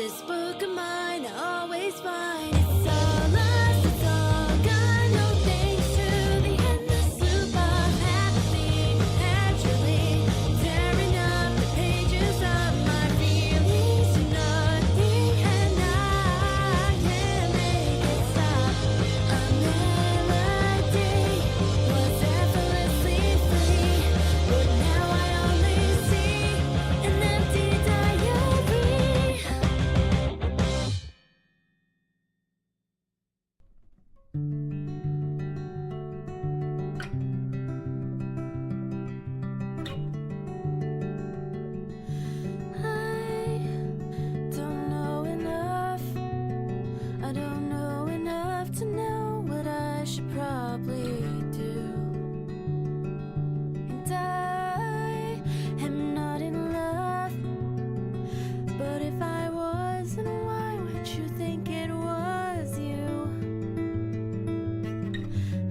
This book of mine, I always find it's all lost, it's all gone. No thanks to the endless loop of happening naturally, tearing up the pages of my feelings to nothing, and I can't make it stop. A melody was effortlessly free, but now I only see an empty diary. I don't know enough to know what I should probably do. And I am not in love, but if I was, then why would you think it was you?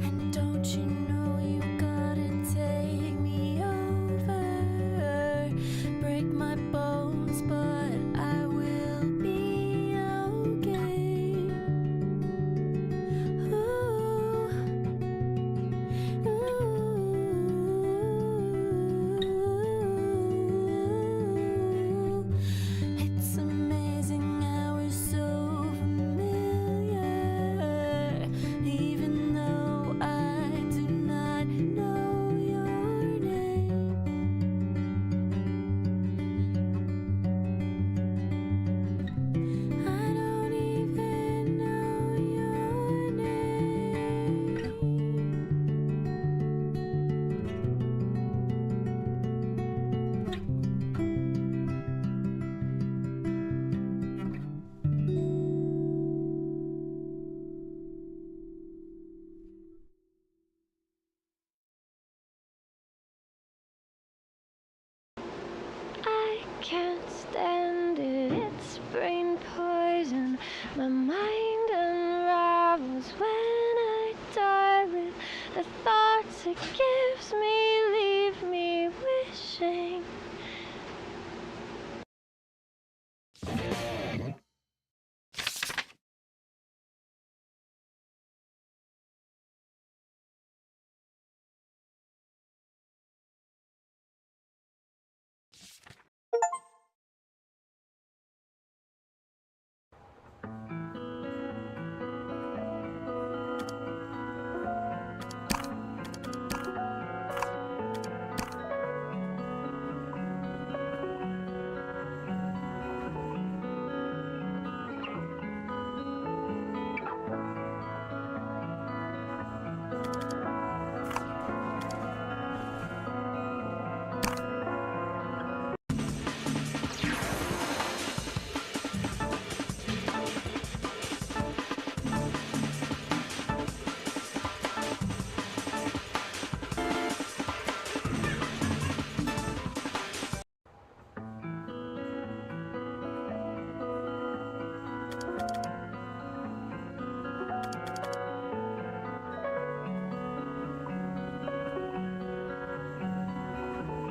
And don't you know you gotta take me over, break my bones, but I will be okay. It's amazing how we're so familiar, even though I do not know your name. I don't even know your name. I can't stand it, it's brain poison. My mind unravels when I die with the thoughts it gives me, leave me wishing